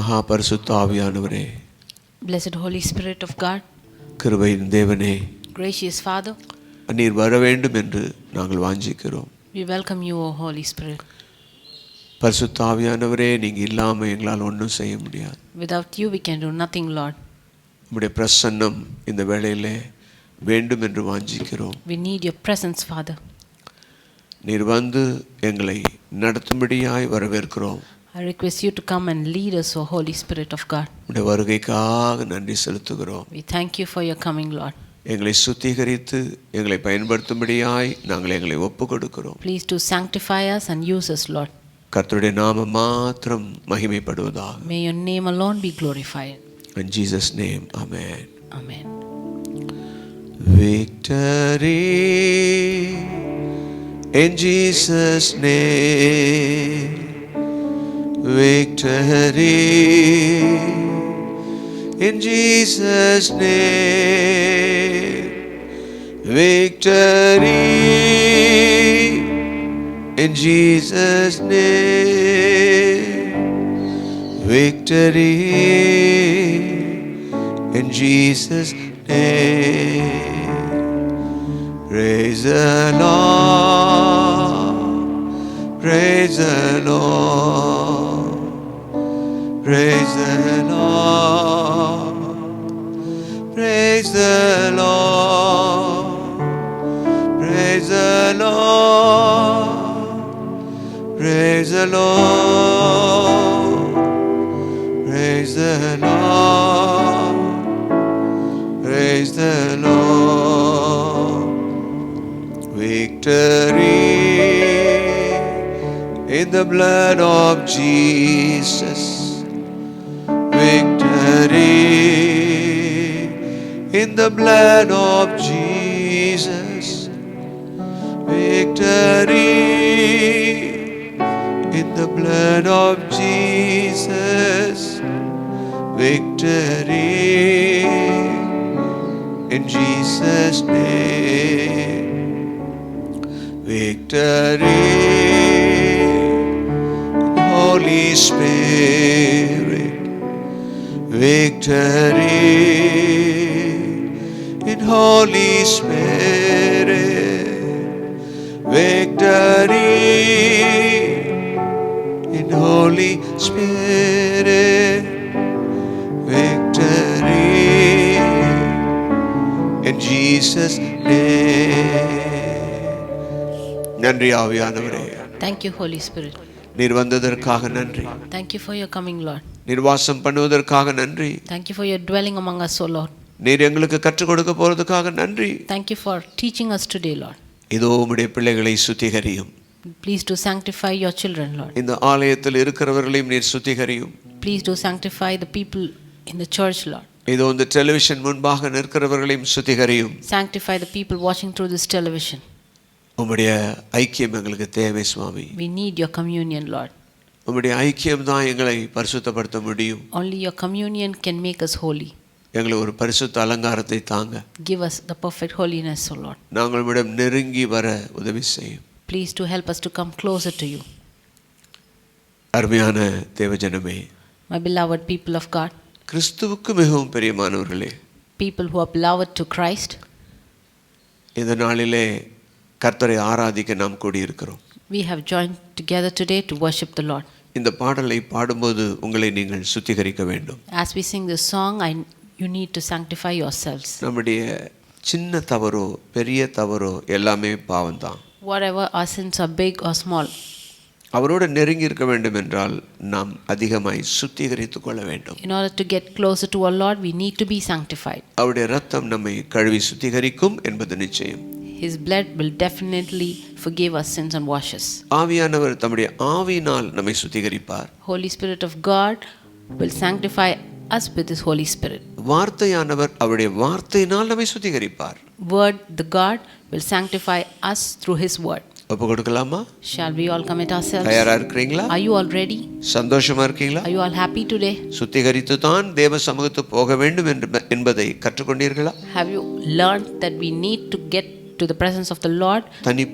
மகா பரிசுத்த ஆவியானவரே, Blessed Holy Spirit of God, கிருபையின் தேவனே, gracious Father, நீர் வர வேண்டும் என்று நாங்கள் வாஞ்சிக்கிறோம். we welcome you, O Holy Spirit. பரிசுத்த ஆவியானவரே, நீங்க இல்லாம எங்களால் ஒன்றும் செய்ய முடியாது. Without you we can do nothing, Lord. உம்முடைய பிரசன்னம் இந்த வேளையிலே வேண்டும் என்று வாஞ்சிக்கிறோம். We need your presence, Father. நீர் வந்து எங்களை நடத்தும்படியாய் வரவேற்கிறோம். I request you to come and lead us, O Holy Spirit of God. உம்முடைய வருகைக்காக நன்றி செலுத்துகிறோம். We thank you for your coming, Lord. எங்களை சுத்திகரித்து எங்களை பயன்படுத்தும்படியாய் நாங்கள் எங்களை ஒப்புக் கொடுக்கிறோம். Please do sanctify us and use us, Lord. கர்த்தருடைய நாமம் மாத்திரம் மகிமைப்படுவதாக. May your name alone be glorified. In Jesus' name, amen. Amen. Victory in Jesus' name. Victory in Jesus' name. Victory in Jesus' name. Victory in Jesus' name. Praise the Lord. Praise the Lord. Praise the Lord. Praise the Lord. Praise the Lord. Praise the Lord. Praise the Lord. Praise the Lord. Victory in the blood of Jesus. Victory in the blood of Jesus. Victory in the blood of Jesus. Victory in Jesus' name. Victory in Holy Spirit. Victory in Holy Spirit. Victory in Holy Spirit. Victory in Jesus' name. நன்றி ஆவியானவரே. Thank you, Holy Spirit. நீர் வந்ததற்காக நன்றி. Thank you for your coming, Lord. நீர் வாசம் பண்ணுவதற்காக நன்றி. Thank you for your dwelling among us, O Lord. நீர் எங்களுக்கு கற்றுக் கொடுக்க போறதுக்காக நன்றி. Thank you for teaching us today, Lord. இதோ உம்முடைய பிள்ளைகளை சுத்திகரியும். Please do sanctify your children, Lord. இந்த ஆலயத்தில் இருக்கிறவர்களையும் நீர் சுத்திகரியும். Please do sanctify the people in the church, Lord. இதோ இந்த டெலிவிஷன் முன்பாக நிற்கிறவர்களையும் சுத்திகரியும். Sanctify the people watching through this television. உம்முடைய ஐக்கியம் எங்களுக்கு தேவை சுவாமி. We need your communion, Lord. உம்முடைய ஐக்கியம் தான் எங்களை பரிசுத்தப்படுத்த முடியும். Only your communion can make us holy. எங்களுக்கு ஒரு பரிசுத்த அலங்காரத்தை தாங்க. Give us the perfect holiness, O Lord. நாங்கள் உம்மிடம் நெருங்கி வர உதவி செய்யும். Please to help us to come closer to you. அருமையான தேவஜனமே, My beloved people of God, கிறிஸ்துவுக்கு மிகவும் பிரியமானவர்களே, people who are beloved to Christ, இந்த நாளிலே கர்த்தரை ஆராதிக்க நாம் கூடியிருக்கிறோம். we have joined together today to worship the Lord. இந்த பாடலை பாடும்போது உங்களை நீங்கள் சுத்திகரிக்க வேண்டும். As we sing this song, you need to sanctify yourselves. நம்முடைய சின்ன தவறோ பெரிய தவறோ எல்லாமே பாவம்தான். Whatever our sins are big or small, அவரோடு நெருங்கி இருக்க வேண்டும் என்றால் நாம் அதிகமாய் சுத்திகரித்துக் கொள்ள வேண்டும். in order to get closer to our Lord, we need to be sanctified. அவருடைய இரத்தம் நம்மை கழுவி சுத்திகரிக்கும் என்பது நிச்சயம். His blood will definitely forgive our sins and wash us. ஆவியானவர் தம்முடைய ஆவியினால் நம்மை சுத்திகரிப்பார். Holy Spirit of God will sanctify us with His Holy Spirit. வார்த்தையானவர் அவருடைய வார்த்தையினால் நம்மை சுத்திகரிப்பார். Word, the God, will sanctify us through His word. ஒப்பு கொடுக்கலாமா? Shall we all commit ourselves? தயாரா இருக்கிறீங்களா? Are you all ready? சந்தோஷமா இருக்கீங்களா? Are you all happy today? சுத்திகரித்து தான் தேவ சமூகத்துக்கு போக வேண்டும் என்பதை கற்றுக்கொண்டீர்களா? Have you learned that we need to get to the presence of the Lord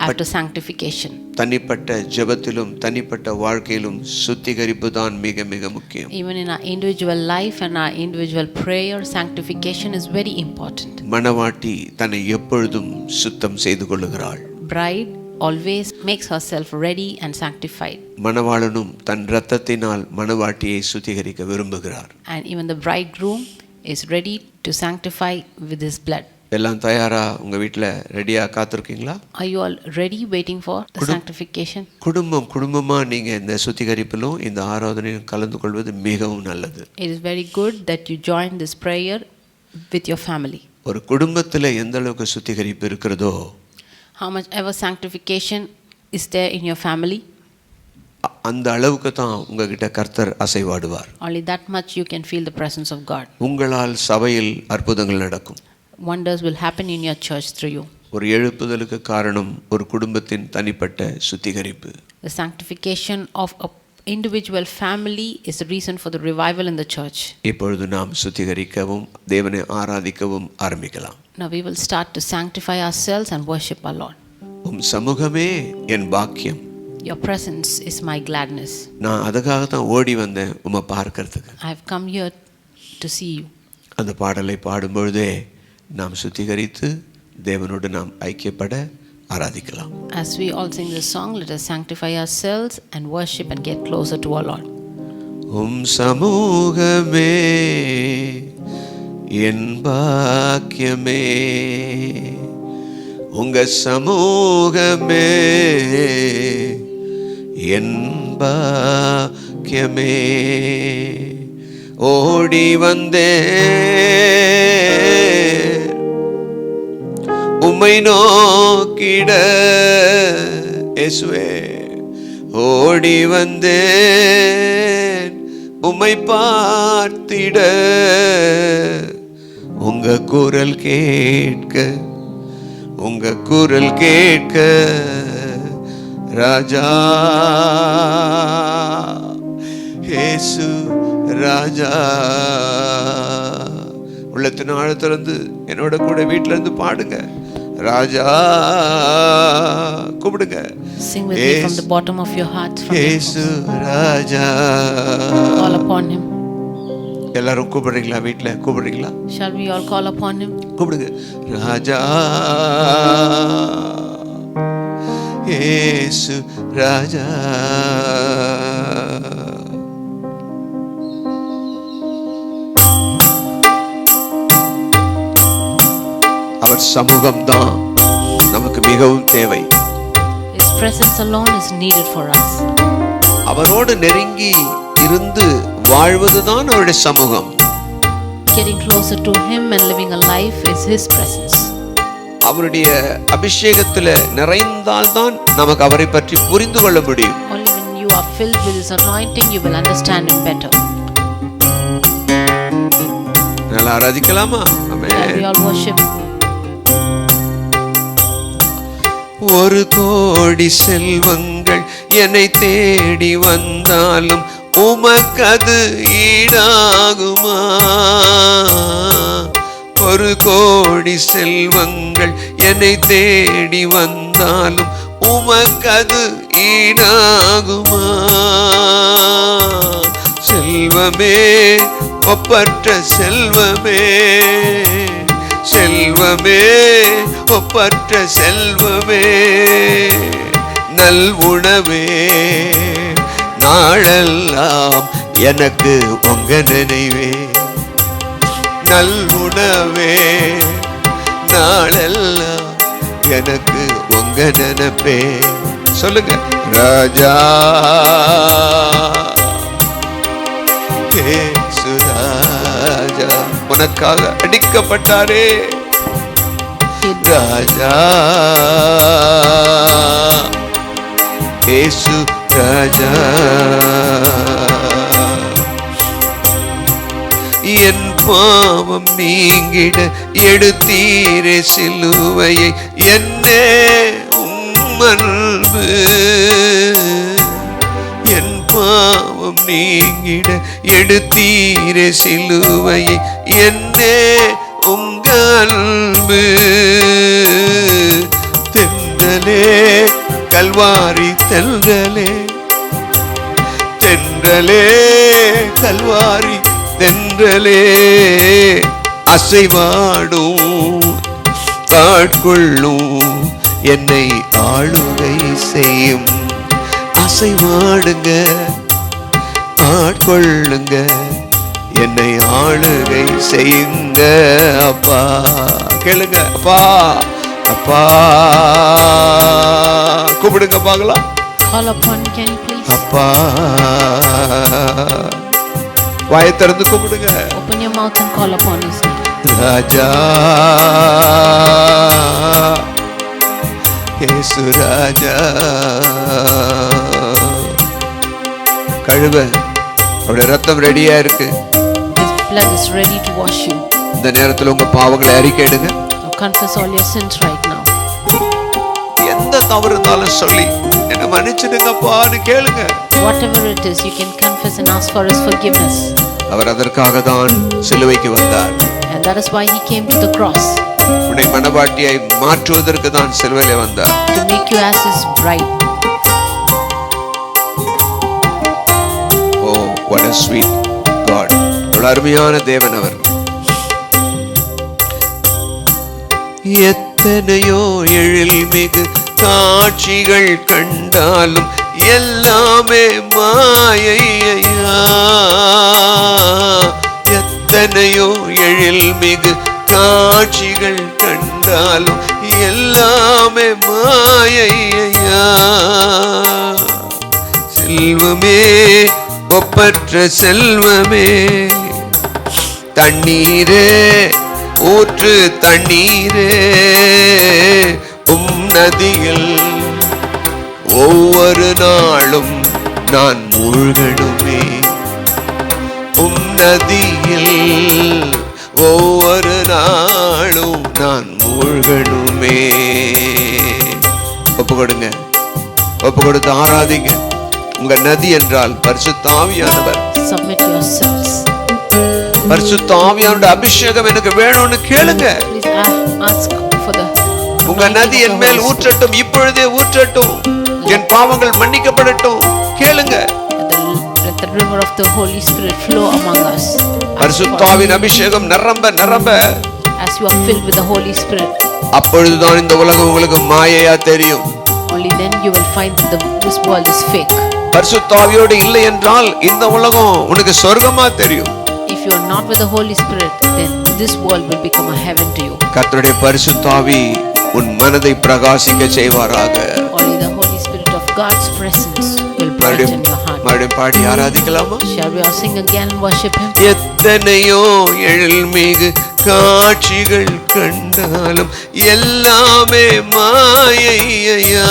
after sanctification. தனிப்பட்ட ஜெபத்திலும் தனிப்பட்ட வாழ்க்கையிலும் சுத்திகரிப்பு தான் மிக மிக முக்கியம். Even in our individual life and our individual prayer, sanctification is very important. மணவாட்டி தன்னை எப்பொழுதும் சுத்தம் செய்து கொள்ளுகிறாள். Bride always makes herself ready and sanctified. மணவாளனும் தன் இரத்தத்தினால் மணவாட்டியை சுத்திகரிக்க விரும்புகிறார். And even the bridegroom is ready to sanctify with his blood. எல்லாம் தயாரா உங்க வீட்ல ரெடியா காத்திருக்கீங்களா? Are you all ready waiting for the sanctification? குடும்பமா நீங்க இந்த சுத்திகரிப்பிலும் இந்த ஆராதனையிலும் கலந்து கொள்வது மிகவும் நல்லது. It is very good that you join this prayer with your family. ஒரு குடும்பத்துல எந்த அளவுக்கு சுத்திகரிப்பு இருக்கிறதோ, how much ever sanctification is there in your family, அந்த அளவுக்கு தான் உங்ககிட்ட கர்த்தர் அசைவாடுவார். only that much you can feel the presence of God. உங்களால் சபையில் அற்புதங்கள் நடக்கும். Wonders will happen in your church through you. ஒரு எழுப்புதலுக்கு காரணம் ஒரு குடும்பத்தின் தனிப்பட்ட சுத்திகரிப்பு. The sanctification of a individual family is the reason for the revival in the church. இப்பொழுது நாம் சுத்திகரிக்கவும் தேவனை ஆராதிக்கவும் ஆரம்பிக்கலாம். Now we will start to sanctify ourselves and worship our Lord. உம் சமூகமே என் பாக்கியம். Your presence is my gladness. நான் அதுக்காக தான் ஓடி வந்தேன் உம்மை பார்க்கிறதுக்கு. I have come here to see you. அந்த பாடலை பாடும்பொழுதே நாம் சுத்திகரித்து தேவனோடு நாம் ஐக்கியப்பட ஆராதிக்கலாம். As we all sing this song, let us sanctify ourselves and worship and get closer to our Lord. உம் சமூகமே என் பாக்கியமே, உங்க சமூகமே என் பாக்கியமே, ஓடி வந்தே உம்மை நோக்கிட இயேசுவே, ஓடி வந்தேன் உம்மை பார்த்திட, உங்க குரல் கேட்க, உங்க குரல் கேட்க ராஜா இயேசு ராஜா. உள்ளத்தின் ஆழத்திலிருந்து என்னோட கூட வீட்டில இருந்து பாடுங்க, ராஜா கூப்பிடுங்க. Sing with me from the bottom of your heart. இயேசு ராஜா. Call upon him. எல்லாரும் கூப்பிடுறீங்களா? வீட்டில கூப்பிடுறீங்களா? Shall we all call upon him? கூப்பிடுங்க, ராஜா இயேசு ராஜா. அவர் சமூகம்தான் நமக்கு மிகவும் தேவை. His presence alone is needed for us. அவரோடு நெருங்கி இருந்து வாழ்வதுதான் அவருடைய சமூகம். Getting closer to him and living a life is his presence. அவருடைய அபிஷேகத்துல நிறைந்தால்தான் நமக்கு அவரை பற்றி புரிந்து கொள்ள முடியும். Only when you are filled with his anointing you will understand him better. நல்லா ஆராதிக்கலாமா? ஆமென். We all worship. ஒரு கோடி செல்வங்கள் என்னை தேடி வந்தாலும் உமக்கது ஈடாகுமா? ஒரு கோடி செல்வங்கள் என்னை தேடி வந்தாலும் உமக்கது ஈடாகுமா? செல்வமே ஒப்பற்ற செல்வமே, செல்வமே ஒப்பற்ற செல்வமே, நல் உணவே நாளெல்லாம் எனக்கு உங்க நினைவே, நல் உணவே நாளெல்லாம் எனக்கு உங்க நினைப்பே. சொல்லுங்க, ராஜா இயேசு ராஜா, உனக்காக அடிக்கப்பட்டாரே ராஜா இயேசு ராஜா. என் பாவம் நீங்கிட எடுத்தீரே சிலுவையை, என்னே உம்மன்பு. என் பாவம் நீங்கிட எடுத்தீரே சிலுவையை, என்னே உங்க அன்பு. தென்றலே கல்வாரி தென்றலே, தென்றலே கல்வாரி தென்றலே, அசைவாடும் ஆட்கொள்ளும் என்னை ஆளுகை செய்யும். அசைவாடுங்க, ஆட்கொள்ளுங்க, என்னை ஆளுகை செய்யுங்க அப்பா. கேளுங்க அப்பா, அப்பா கூப்பிடுங்க பார்க்கலாம். Call upon, can you please? அப்பா வாயை திறந்து கூப்பிடுங்க. Open your mouth and call upon his name. ராஜா இயேசு ராஜா. கழுவ அவருடைய ரத்தம் ரெடியா இருக்கு. His blood is ready to wash you. இந்த நேரத்தில் உங்க பாவங்களை அறிக்கையிடுங்க. So confess all your sins right now. எந்த தவறு இருந்தாலும் சொல்லி என்ன மன்னிச்சிடுங்கப்பான்னு கேளுங்க. Whatever it is, you can confess and ask for his forgiveness. அவர் அதற்காக தான் சிலுவைக்கு வந்தார். And that is why he came to the cross. உன்னை மனவாட்டியாய் மாற்றுவதற்கு தான் சிலுவையிலே வந்தார். To make you as his bride. Oh, what a sweet God. ஒரு அருமையான தேவன் அவர். எத்தனையோ எழில்மிகு காட்சிகள் கண்டாலும் எல்லாமே மாயையா. எத்தனையோ எழில்மிகு காட்சிகள் கண்டாலும் எல்லாமே மாயையா. செல்வமே ஒப்பற்ற செல்வமே, தண்ணீரே ஊற்று தண்ணீரே, நதியில் ஒவ்வொரு நாளும் நான் மூழ்கணுமே. நதியில் ஒவ்வொரு நாளும் நான் மூழ்கணுமே. ஒப்பு கொடுங்க, ஒப்பு கொடுத்து ஆராதிங்க. உங்க நதி என்றால் பரிசுத்த ஆவியானவர். Submit yourselves. பரிசுத்த ஆவியானவருடைய அபிஷேகம் எனக்கு வேணும்னு கேளுங்க. Please ask for the. உங்க நதி என் மேல் ஊற்றட்டும், இப்பொழுதே ஊற்றட்டும், என் பாவங்கள் மன்னிக்கப்படட்டும். கேளுங்க. Let the river of the Holy Spirit flow among us. பரிசுத்த ஆவியின் அபிஷேகம் நிரம்ப நிரம்ப. As you are filled with the Holy Spirit, அப்பொழுதுதான் இந்த உலகம் உங்களுக்கு மாயையா தெரியும். only then you will find that this world is fake. பரிசுத்த ஆவியோடு இல்லை என்றால் இந்த உலகம் உனக்கு சொர்க்கமா தெரியும். If you are not with the Holy Spirit, then this world will become a heaven to you. கர்த்தருடைய பரிசுத்த ஆவி உன் மனதை பிரகாசிக்க செய்வாராக. Only the Holy Spirit of God's presence will brighten your heart. மறுபடியும் பாடி ஆராதிக்கலாமா? Shall we all sing again and worship him? எத்தனையோ எழில்மிகு காட்சிகள் கண்டாலும் எல்லாமே மாயையா.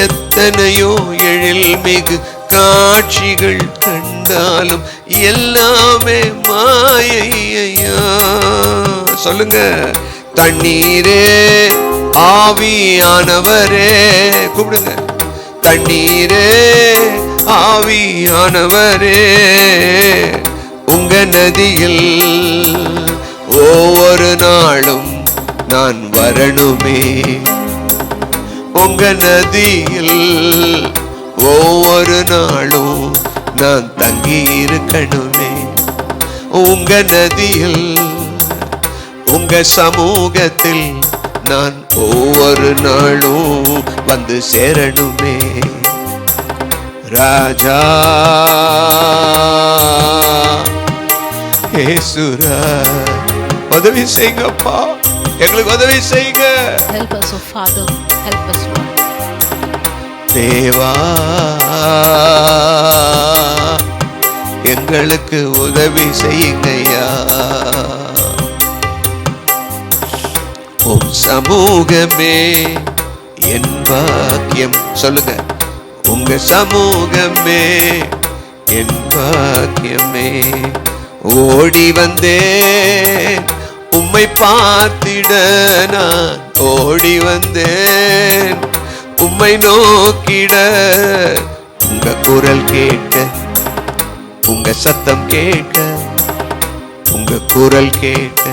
எத்தனையோ எழில்மிகு காட்சிகள் கண்டாலும் எல்லாமே மாயையா. சொல்லுங்க. தண்ணீரே ஆவியானவரே, கூப்பிடுங்க. தண்ணீரே ஆவியானவரே, உங்க நதியில் ஒவ்வொரு நாளும் நான் வரணுமே. உங்க நதியில் ஒவ்வொரு நாளும் நான் தங்கி இருக்கணுமே. உங்க நதியில் உங்க சமூகத்தில் நான் ஒவ்வொரு நாளும் வந்து சேரணுமே. ராஜா ஏசுரா, உதவி செய்யுங்கப்பா, எங்களுக்கு உதவி செய்யுங்க. Help us, oh Father, help us, Lord. தேவா எங்களுக்கு உதவி செய்யுங்கய்யா. உம் சமூகமே என் பாக்கியம். சொல்லுங்க. உங்க சமூகமே என் பாக்கியமே. ஓடி வந்தேன் உம்மை பார்த்திட, நான் ஓடி வந்தேன் உம்மை நோக்கிட. உங்க குரல் கேட்க, உங்க சத்தம் கேட்க, உங்க குரல் கேட்க,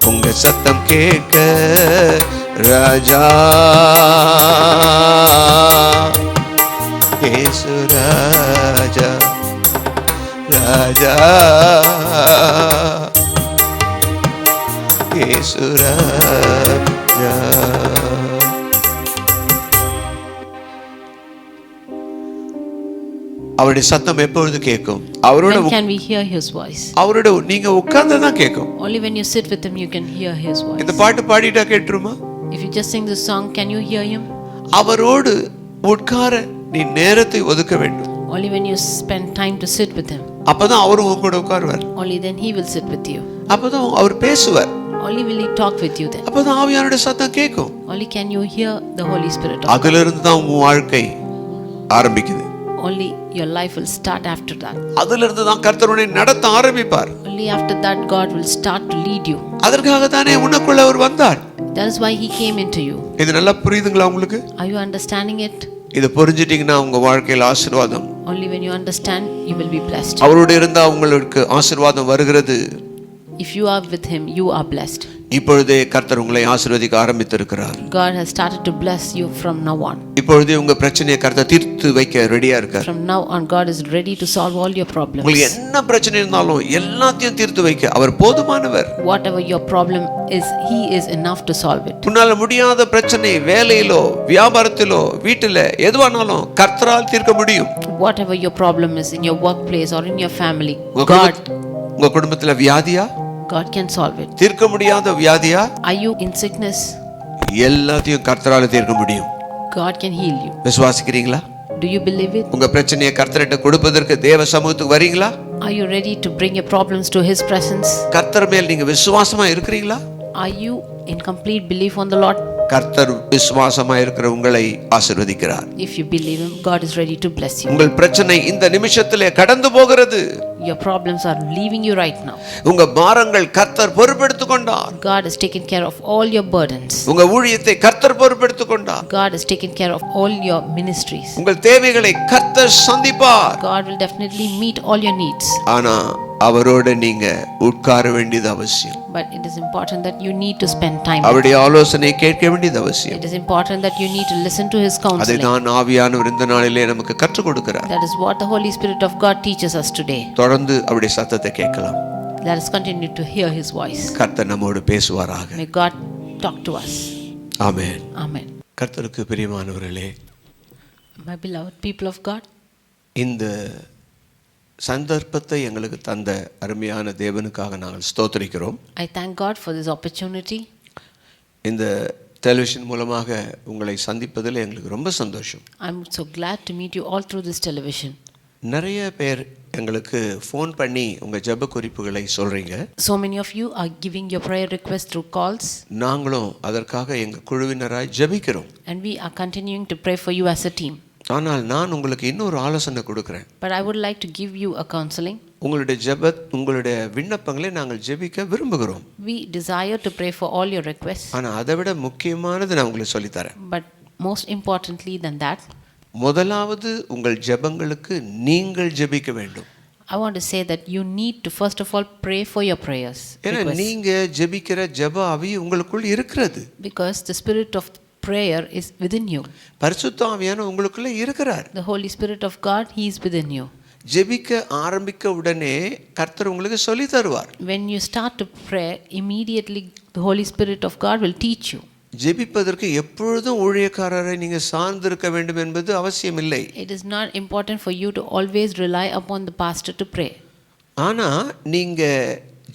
உங்க சத்தம் கேட்க ராஜா இயேசு ராஜா ராஜா இயேசு ராஜா. அவருடைய சத்தம் எப்பொழுது கேட்கும்? அவரோட When can we hear his voice? அவரோட நீங்க உட்கார்ந்து தான் கேட்கும். Only when you sit with him you can hear his voice. இந்த பாட்டு பாடிட்டா கேட்டுருமா? If you just sing this song, can you hear him? அவரோடு உட்கார நீ நேரத்தை ஒதுக்க வேண்டும். Only when you spend time to sit with him. அப்பதான் அவரும் உங்க கூட உட்காருவார். Only then he will sit with you. அப்பதான் அவர் பேசுவார். Only will he talk with you then. அப்பதான் ஆவியானவருடைய சத்தம் கேட்கும். Only can you hear the Holy Spirit of God. அதிலிருந்து தான் உன் வாழ்க்கை ஆரம்பிக்குது. Only your life will start after that. அதிலிருந்து தான் கர்த்தர் உன்னை நடத்த ஆரம்பிப்பார். Only after that God will start to lead you. அதற்காக தானே உனக்குள்ள அவர் வந்தார். That is why he came into you. இது நல்லா புரியுதுங்களா உங்களுக்கு? Are you understanding it? இத புரிஞ்சிட்டீங்கன்னா உங்க வாழ்க்கையில ஆசீர்வாதம். Only when you understand you will be blessed. அவரோடு இருந்தா உங்களுக்கு ஆசீர்வாதம் வருகிறது. If you are with him, you are blessed. இப்பொழுதே கர்த்தர் உங்களை ஆசீர்வதிக்க ஆரம்பித்திருக்கிறார். God has started to bless you from now on. இப்பொழுதே உங்க பிரச்சனையை கர்த்தர் தீர்த்து வைக்க ரெடியா இருக்கார். From now on God is ready to solve all your problems. உங்களுக்கு என்ன பிரச்சனை இருந்தாலும் எல்லாத்தையும் தீர்த்து வைக்க அவர் போதுமானவர். Whatever your problem is, he is enough to solve it. உன்னால முடியாத பிரச்சனை வேலையிலோ வியாபாரத்திலோ வீட்டில எதுவானாலும் கர்த்தரால் தீர்க்க முடியும். Whatever your problem is in your workplace or in your family, உங்க குடும்பத்துல வியாதியா? God can solve it. தீர்க்க முடியாத வியாதியா? Are you in sickness? எல்லாத்தையும் கர்த்தரால தீர்க்க முடியும். God can heal you. விசுவாசிக்கிறீங்களா? Do you believe it? உங்க பிரச்சனையை கர்த்தர்கிட்ட கொடுப்பதற்கு தேவ சமூகத்துக்கு வரீங்களா? Are you ready to bring your problems to his presence? கர்த்தர் மேல் நீங்க விசுவாசமா இருக்கிறீங்களா? Are you in complete belief on the Lord? கர்த்தர் விசுவாசமா இருக்கிற உங்களை ஆசீர்வதிக்கிறார். If you believe him, God is ready to bless you. உங்கள் பிரச்சனை இந்த நிமிஷத்திலே கடந்து போகிறது. Your problems are leaving you right now. உங்க பாரங்கள் கர்த்தர் பொறுப்பெடுத்துக் கொண்டார். God has taken care of all your burdens. உங்க ஊழியத்தை கர்த்தர் பொறுப்பெடுத்துக் கொண்டார். God has taken care of all your ministries. உங்கள் தேவைகளை கர்த்தர் சந்திப்பார். God will definitely meet all your needs. ஆனா அவரோட நீங்க உட்கார வேண்டியது அவசியம். But it is important that you need to spend time. அவருடைய ஆலோசனை கேட்க வேண்டியது அவசியம். It is important that you need to listen to his counseling. அதைதான் ஆவியானவர் இந்த நாளிலே நமக்கு கற்றுக் கொடுக்கிறார். That is what the Holy Spirit of God teaches us today. தொடர்ந்து அவருடைய சத்தத்தை கேட்கலாம். Let us continue to hear his voice. கர்த்தர் நம்மோடு பேசுவாராக. May God talk to us. Amen. Amen. கர்த்தருக்கு பிரியமானவர்களே, My beloved people of God, இந்த சந்தர்ப்பத்தை எங்களுக்கு தந்த அருமையான தேவனுக்காக நாங்கள் ஸ்தோத்திரிக்கிறோம். I thank God for this opportunity. இந்த டெலிவிஷன் மூலமாக உங்களை சந்திப்பதில் எங்களுக்கு ரொம்ப சந்தோஷம். I'm so glad to meet you all through this television. நிறைய பேர் எங்களுக்கு ஃபோன் பண்ணி உங்கள் ஜெப குறிப்புகளை சொல்கிறீங்க. So many of you are giving your prayer requests through calls. நாங்களும் அதற்காக எங்கள் குழுவினராய் ஜெபிக்கிறோம். And we are continuing to pray for you as a team. ஆனால் நான் உங்களுக்கு இன்னொரு ஆலோசனை கொடுக்கிறேன். But I would like to give you a counseling. உங்களுடைய விண்ணப்பங்களை நாங்கள் ஜெபிக்க விரும்புகிறோம். We desire to pray for all your requests. ஆனால் அதை விட முக்கியமானது நான் உங்களுக்கு சொல்லித்தரேன். But most importantly than that, முதலாவது உங்கள் ஜெபங்களுக்கு நீங்கள் ஜெபிக்க வேண்டும். I want to say that you need to first of all pray for your prayers. ஏன்னா நீங்க ஜெபிக்கிற ஜெப ஆவி உங்களுக்குள் இருக்கிறது. Because the spirit of prayer is within you. பரிசுத்த ஆவியானவர் உங்களுக்குள்ள இருக்கிறார். The Holy Spirit of God, he is within you. ஜெபிக்க ஆரம்பிக்க உடனே கர்த்தர் உங்களுக்கு சொல்லி தருவார். When you start to pray, immediately the Holy Spirit of God will teach you. ஜெபிப்பதற்கு எப்பொழுதும் ஊழியக்காரரை நீங்க சார்ந்திருக்க வேண்டும் என்பது அவசியம் இல்லை. It is not important for you to always rely upon the pastor to pray. ஆனா நீங்க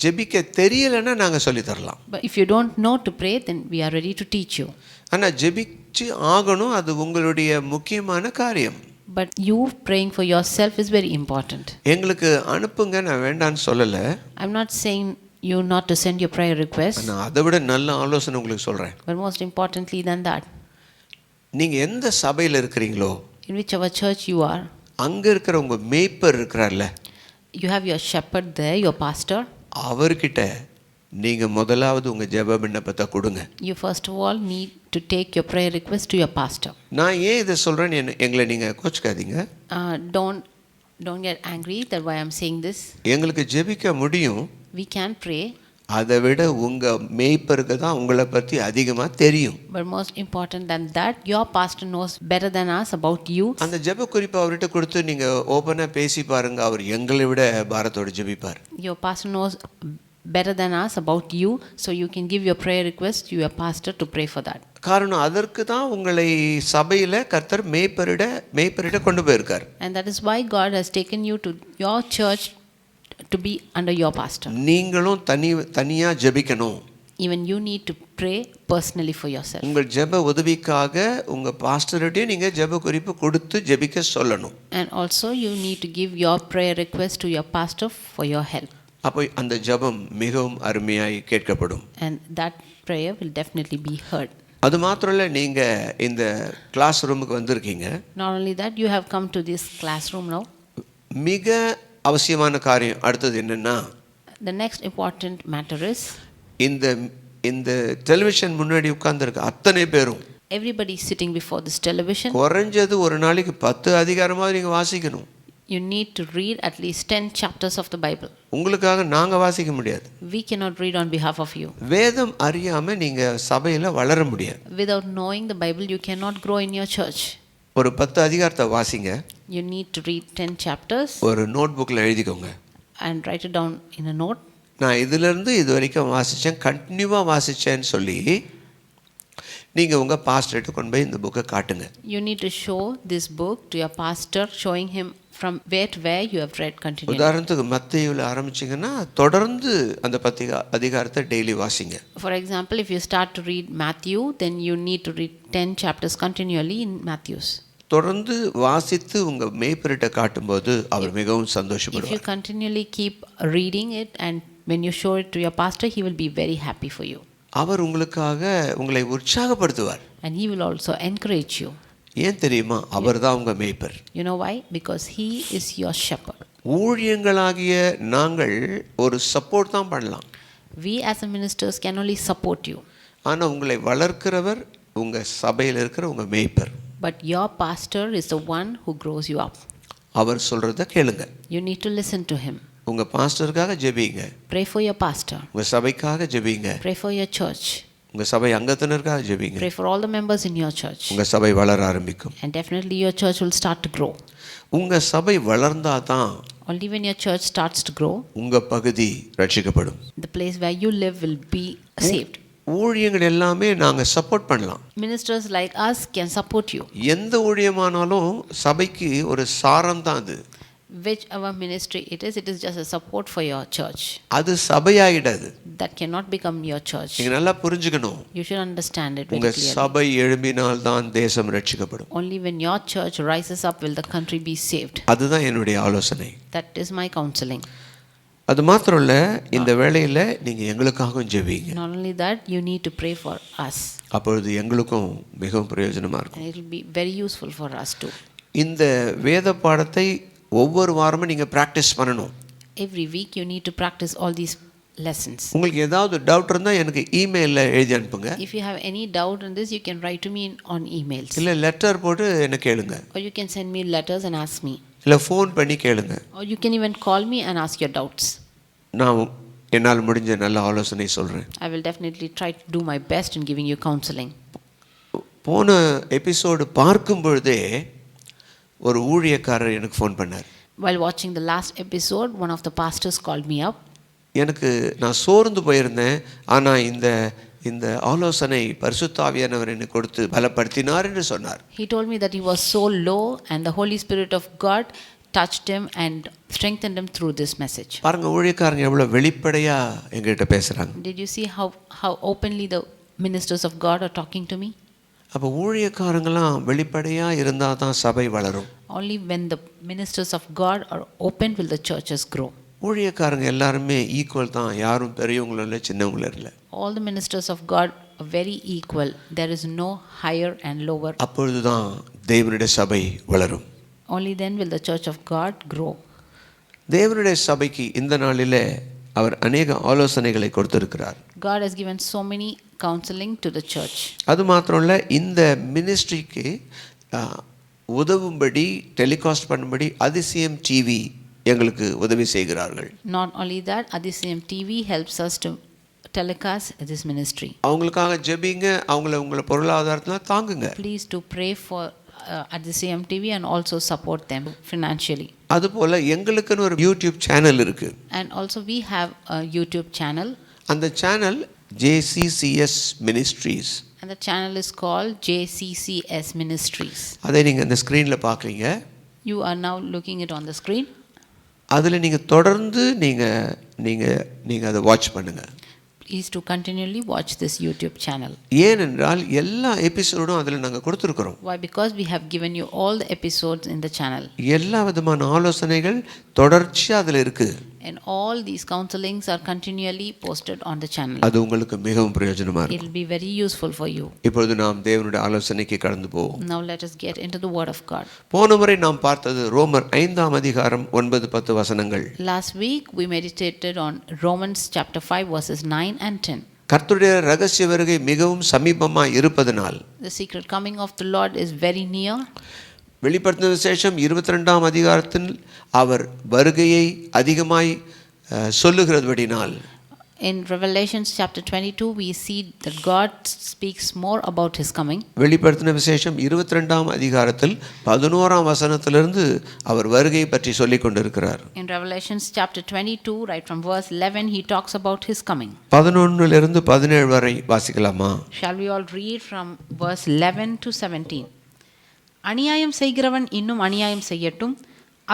ஜெபிக்க தெரியலன்னா நாங்க சொல்லி தரலாம். But if you don't know to pray, then we are ready to teach you. ஆனா ஜெபிச்சு ஆகணும், அது உங்களுடைய முக்கியமான காரியம். But you praying for yourself is very important. எங்களுக்கு அனுப்புங்க, நான் வேண்டான்னு சொல்லல. I'm not saying you not to send your prayer requests. நான் அதை விட நல்ல ஆலோசனை உங்களுக்கு சொல்றேன். But most importantly than that, நீங்க எந்த சபையில இருக்கிறீங்களோ, in whichever church you are, அங்க இருக்கிற உங்க மேய்ப்பர் இருக்கிறார்ல, you have your shepherd there, your pastor. அவர்கிட்ட நீங்க முதலாவது உங்க ஜெப விண்ணப்பத்தை கொடுங்க. You first of all need to take your prayer request to your pastor. நான் ஏன் இதை சொல்றேன்னு எங்களை நீங்க கோச்சுக்காதீங்க. Don't get angry that why I'm saying this. எங்களுக்கு ஜெபிக்க முடியும். We can pray. அதை விட உங்க மேய்ப்பருக்கு தான் உங்களை பற்றி அதிகமாக தெரியும். But most important than that, your pastor knows better than us about you. அந்த ஜெப குறிப்பை அவர்கிட்ட கொடுத்து நீங்க ஓப்பனாக பேசி பாருங்க, அவர் எங்களை விட பாரத்தோடு ஜெபிப்பார். Your pastor knows better than us about you, so you can give your prayer request to your pastor to pray for that. காரணம் அதற்கு தான் உங்களை சபையில் கர்த்தர் மேய்ப்பரிட கொண்டு போயிருக்கார். And that is why God has taken you to your church to be under your pastor. நீங்களும் தனியா ஜெபிக்கணும். Even you need to pray personally for yourself. உங்கள் ஜெப உதவிக்காக உங்க பாஸ்டர்கிட்டயும் நீங்க ஜெப குறிப்பு கொடுத்து ஜெபிக்க சொல்லணும். And also you need to give your prayer request to your pastor for your help. அப்போ அந்த ஜெபம் மிகவும் அருமையாய் கேட்கப்படும். And that prayer will definitely be heard. அது மாத்திரம் இல்லை, நீங்க இந்த கிளாஸ் ரூமுக்கு வந்திருக்கீங்க. Not only that, you have come to this classroom now. மிக அவசியமான காரியம் அடுத்தது என்னன்னா, The next important matter is இந்த டெலிவிஷன் முன்னாடி உட்கார்ந்திருக்க அத்தனை பேரும் everybody sitting before this television. குறைஞ்சது ஒரு நாளைக்கு 10 அதிகாரமாவது நீங்க வாசிக்கணும். You need to read at least 10 chapters of the Bible. உங்களுக்காக நாங்க வாசிக்க முடியாது. We cannot read on behalf of you. வேதம் அறியாம நீங்க சபையில வளர முடியாது. Without knowing the Bible, you cannot grow in your church. ஒரு 10 அதிகாரத்தை வாசிங்க. You need to read 10 chapters. ஒரு நோட் புக்ல எழுதிக்கோங்க. And write it down in a note. நான் இதிலிருந்து இது வரைக்கும் வாசிச்சேன், கண்டினியூவா வாசிச்சேன்னு சொல்லி நீங்க உங்க பாஸ்டர்கிட்ட கொண்டு போய் இந்த புக்கை காட்டுங்க. You need to show this book to your pastor, showing him from where to where you have read continually. உதாரணத்துக்கு மத்தேயுல ஆரம்பிச்சீங்கன்னா தொடர்ந்து அந்த 10 அதிகாரத்தை டெய்லி வாசிங்க. For example, if you start to read Matthew, then you need to read 10 chapters continually in Matthews. தொடர்ந்து வாசித்து உங்க மேய்ப்பரிட்ட காட்டும்போது அவர் மிகவும் சந்தோஷப்படுவார். If you continually keep reading it and when you show it to your pastor, he will be very happy for you. அவர் உங்களை உற்சாகப்படுத்துவார். And he will also encourage you. ஏன் தெரியுமா? அவர்தான் உங்க மேய்ப்பர். You know why? Because he is your shepherd. ஊழியங்களாகிய நாங்கள் ஒரு support தான் பண்ணலாம். We as a ministers can only support you. ஆனா உங்களை வளர்க்கிறவர் உங்க சபையில் இருக்கிற உங்க மேய்ப்பர். But your pastor is the one who grows you up. அவர் சொல்றத கேளுங்க. You need to listen to him. உங்க பாஸ்டருக்காக ஜெபிங்க. Pray for your pastor. உங்க சபைக்காக ஜெபிங்க. Pray for your church. உங்க சபை அங்கத்தினருக்காக ஜெபிங்க. Pray for all the members in your church. உங்க சபை வளர ஆரம்பிக்கும். And definitely your church will start to grow. உங்க சபை வளர்ந்தா தான் Only when your church starts to grow, உங்க பகுதி ரட்சிக்கப்படும். the place where you live will be saved. ஊழியங்கள் எல்லாமே நாங்க சப்போர்ட் பண்ணலாம். Ministers like us can support you. எந்த ஊழியமானாலும் சபைக்கு ஒரு சாரம் தான் அது. Whichever ministry it is just a support for your church. அது சபையாயிடாது. That cannot become your church. நீங்க நல்லா புரிஞ்சுக்கணும். You should understand it very உங்க clearly. சபை எழும்பினால் தான் தேசம் ரட்சிக்கப்படும். Only when your church rises up will the country be saved. அதுதான் என்னுடைய ஆலோசனை. That is my counseling. அது மாத்திரம் இல்ல, இந்த வேளையில நீங்க எங்களுக்காகவும் ஜெபிங்க. Not only that, you need to pray for us. அப்பொழுது எங்களுக்கும் மிகவும் பிரயோஜனமா இருக்கும். And it will be very useful for us too. இந்த வேத பாடத்தை ஒவ்வொரு வாரமும் நீங்க பிராக்டிஸ் பண்ணணும். Every week you need to practice all these lessons. உங்களுக்கு ஏதாவது டவுட் இருந்தா எனக்கு இமெயில்ல எழுதி அனுப்புங்க. If you have any doubt in this, you can write to me on emails. இல்ல லெட்டர் போட்டு என்ன கேளுங்க. Or you can send me letters and ask me. இல்ல ஃபோன் பண்ணி கேளுங்க. Or you can even call me and ask your doubts. நான் என்னால் முடிஞ்ச நல்ல ஆலோசனை சொல்றேன். I will definitely try to do my best in giving you counseling. போன எபிசோடு பார்க்கும் பொழுதே ஒரு ஊழியக்காரர் எனக்கு ஃபோன் பண்ணார். While watching the last episode, one of the pastors called me up. நான் சோர்ந்து போயிருந்தேன். ஆனா இந்த ஆலோசனை பரிசுத்த ஆவியானவர் எனக்கு கொடுத்து பலப்படுத்தினார் என்று சொன்னார். He told me that he was so low and the Holy Spirit of God touched him and strengthened him through this message. பாருங்க ஊழியக்காரங்க எவ்வளவு வெளிப்படையா என்கிட்ட பேசுறாங்க. Did you see how openly the ministers of God are talking to me? அப்ப ஊழியக்காரங்களாம் வெளிப்படையா இருந்தா தான் சபை வளரும். Only when the ministers of God are open will the churches grow. ஊழியக்காரங்க எல்லாருமே ஈக்குவல் தான். யாரும் பெரியவங்களும் இல்லை சின்னவங்களும் இல்லை. All the ministers of God are very equal. There is no higher and lower. அப்பொழுதுதான் தேவனுடைய சபை வளரும். Only then will the church of God grow. தேவனுடைய சபைக்கு இந்த நாளிலே அவர் अनेक ஆலோசனைகளை கொடுத்திருக்கிறார். God has given so many counseling to the church. அது மாத்திரம் இல்ல, இந்த மினிஸ்ட்ரிக்கு உதவும்படி டெலிகாஸ்ட் பண்ணும்படி அதிசயம் டிவி எங்களுக்கு உதவி செய்கிறார்கள். Not only that, Adisiyam TV helps us to telecast this ministry. அவங்களுக்காக ஜெபிங்க, உங்களை பொருளாதாரத்துல தாங்குங்க. Please to pray for at the CMTV and also support them financially. அதுபோல எங்களுக்குன்னு ஒரு யூடியூப் சேனல் இருக்கு. And also we have a YouTube channel. அந்த channel JCCS Ministries. And the channel is called JCCS Ministries. அதை நீங்க அந்த ஸ்கிரீன்ல பார்க்கறீங்க. You are now looking it on the screen. அதுல நீங்க தொடர்ந்து நீங்க அதை வாட்ச் பண்ணுங்க. Please to continually watch this YouTube channel. ஏனென்றால் எல்லா எபிசோடும் அதுல நாங்க கொடுத்திருக்கிறோம். Why? Because we have given you all the episodes in the channel. எல்லா விதமான ஆலோசனைகள் தொடர்ச்சியா அதுல இருக்கு. And all these counselings are continually posted on the channel. அது உங்களுக்கு மிகவும் பிரயோஜனமா இருக்கும். It will be very useful for you. இப்பொழுது நாம் தேவனுடைய ஆலோசனைக்கு கடந்து போவோம். Now let us get into the word of God. போன முறை நாம் பார்த்தது ரோமர் 5ஆம் அதிகாரம் 9-10 வசனங்கள். Last week we meditated on Romans chapter 5 verses 9 and 10. கர்த்தருடைய ரகசிய வருகை மிகவும் சமீபமாய் இருப்பதனால் The secret coming of the Lord is very near. வெளிப்படுத்தின விசேஷம் 22ஆம் அதிகாரத்தில் அவர் வருகையை அதிகமாய் சொல்லுகிறபடினால் In Revelations chapter 22 we see that God speaks more about his coming. வெளிப்படுத்தின விசேஷம் 22ஆம் அதிகாரத்தில் 11ஆம் வசனத்திலிருந்து அவர் வருகையை பற்றி சொல்லிக் கொண்டிருக்கிறார். In Revelations chapter 22 right from verse 11 he talks about his coming. 11லிருந்து 17 வரை வாசிக்கலாமா? Shall we all read from verse 11 to 17? அநியாயம் செய்கிறவன் இன்னும் அநியாயம் செய்யட்டும்,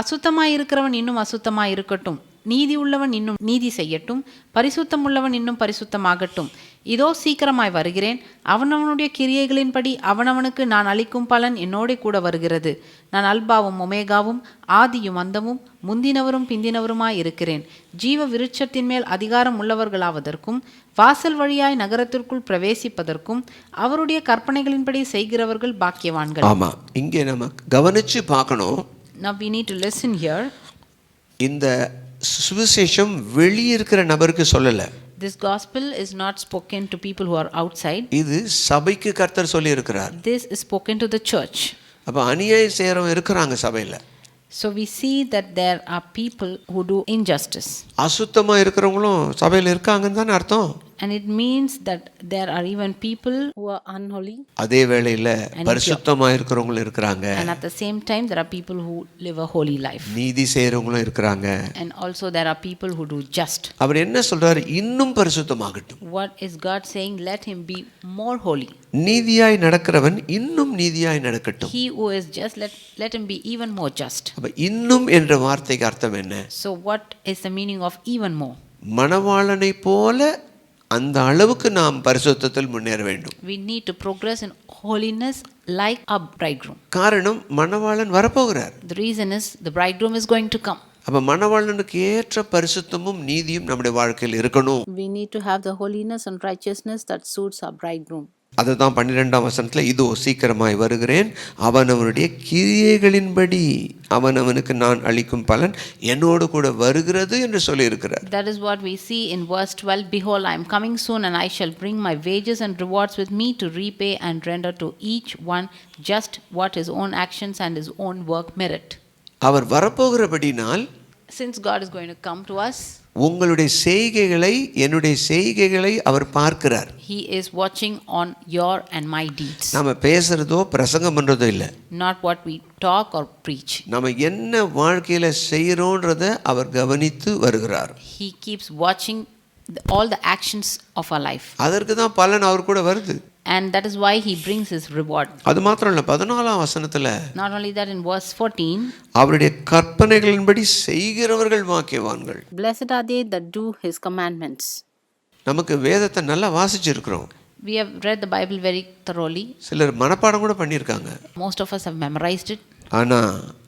அசுத்தமாய் இருக்கிறவன் இன்னும் அசுத்தமாய் இருக்கட்டும், நீதி உள்ளவன் இன்னும் நீதி செய்யட்டும், பரிசுத்தம் உள்ளவன் இன்னும் பரிசுத்தமாகட்டும். இதோ சீக்கிரமாய் வருகிறேன், அவனவனுடைய கிரியைகளின்படி அவனவனுக்கு நான் அளிக்கும் பலன் என்னோட கூட வருகிறது. நான் அல்பாவும் ஒமேகாவும் ஆதியும் அந்தமும் முந்தினவரும் பிந்தினவருமாய் இருக்கிறேன். ஜீவ விருட்சத்தின் மேல் அதிகாரம் உள்ளவர்களாவதற்கும் வாசல் வழியாய் நகரத்திற்குள் பிரவேசிப்பதற்கும் அவருடைய கற்பனைகளின்படி செய்கிறவர்கள் பாக்கியவான்கள். ஆமா, இங்கே நம்ம கவனிச்சு பார்க்கணும். Now we need to listen here. இந்த சுவிசேஷம் வெளியே இருக்கிற நபருக்கு சொல்லல. This gospel is not spoken to people who are outside. இது சபைக்கு கர்த்தர் சொல்லி இருக்கிறார். This is spoken to the church. அப்ப அநியாயம் செய்யறவங்க இருக்காங்க சபையில. So we see that there are people who do injustice. அசுத்தமா இருக்கிறவங்களும் சபையில இருக்காங்கன்னு தான் அர்த்தம். And it means that there are even people who are unholy. அதே வேளையில பரிசுத்தமா இருக்கிறவங்களும் இருக்காங்க. And at the same time there are people who live a holy life. நீதி செய்றவங்களும் இருக்காங்க. And also there are people who do just. அவர் என்ன சொல்றாரு? இன்னும் பரிசுத்தமாகட்டும். What is God saying? Let him be more holy. நீதியாய் நடக்கிறவன் இன்னும் நீதியாய் நடக்கட்டும். He who is just, let him be even more just. அப்ப இன்னும் என்ற வார்த்தைக்கு அர்த்தம் என்ன? So what is the meaning of even more? மணவாளனை போல அந்த அளவுக்கு நாம் பரிசுத்தத்தில் முன்னேற வேண்டும். We need to progress in holiness like a bridegroom. காரணம் மணவாளன் வரப்போகிறார். The reason is the bridegroom is going to come. அப்ப மணவாளனுக்கு ஏற்ற பரிசுத்தமும் நீதியும் நம்முடைய வாழ்க்கையில் இருக்கணும். We need to have the holiness and righteousness that suits our bridegroom. அதுதான் 12ஆம் வசனத்துல இதோ சீக்கிரமாய் வருகிறேன், அவனவனுடைய கிரியைகளின்படி அவனவனுக்கு நான் அளிக்கும் பலன் என்னோடு கூட வருகிறது என்று சொல்லி இருக்கிறார். That is what we see in verse 12. Behold, I am coming soon, and I shall bring my wages and rewards with me to repay and render to each one just what his own actions and his own work merit. Our வரப்போகிறபடினால், Since God is going to come to us, உங்களுடைய செய்கைகளை என்னுடைய செய்கைகளை அவர் பார்க்கிறார். He is watching on your and my deeds. நாம பேசுறதோ பிரசங்கம் பண்றதோ இல்ல. Not what we talk or preach. நாம என்ன வாழ்க்கையில செய்றோம்ன்றத அவர் கவனித்து வருகிறார். He keeps watching all the actions of our life. அதற்கு தான் பலன் அவர் கூட வருது. And that is why he brings his reward. அது மாத்திரம் இல்ல, 14ஆம் வசனத்துல Not only that, in verse 14, அவருடைய கற்பனைகளின்படி செய்கிறவர்கள் பாக்கியவான்கள். blessed are they that do his commandments. நமக்கு வேதத்தை நல்லா வாசிச்சிருக்கிறோம். We have read the Bible very thoroughly. சிலர் மனப்பாடம் கூட பண்ணியிருக்காங்க. Most of us have memorized it. ஆனா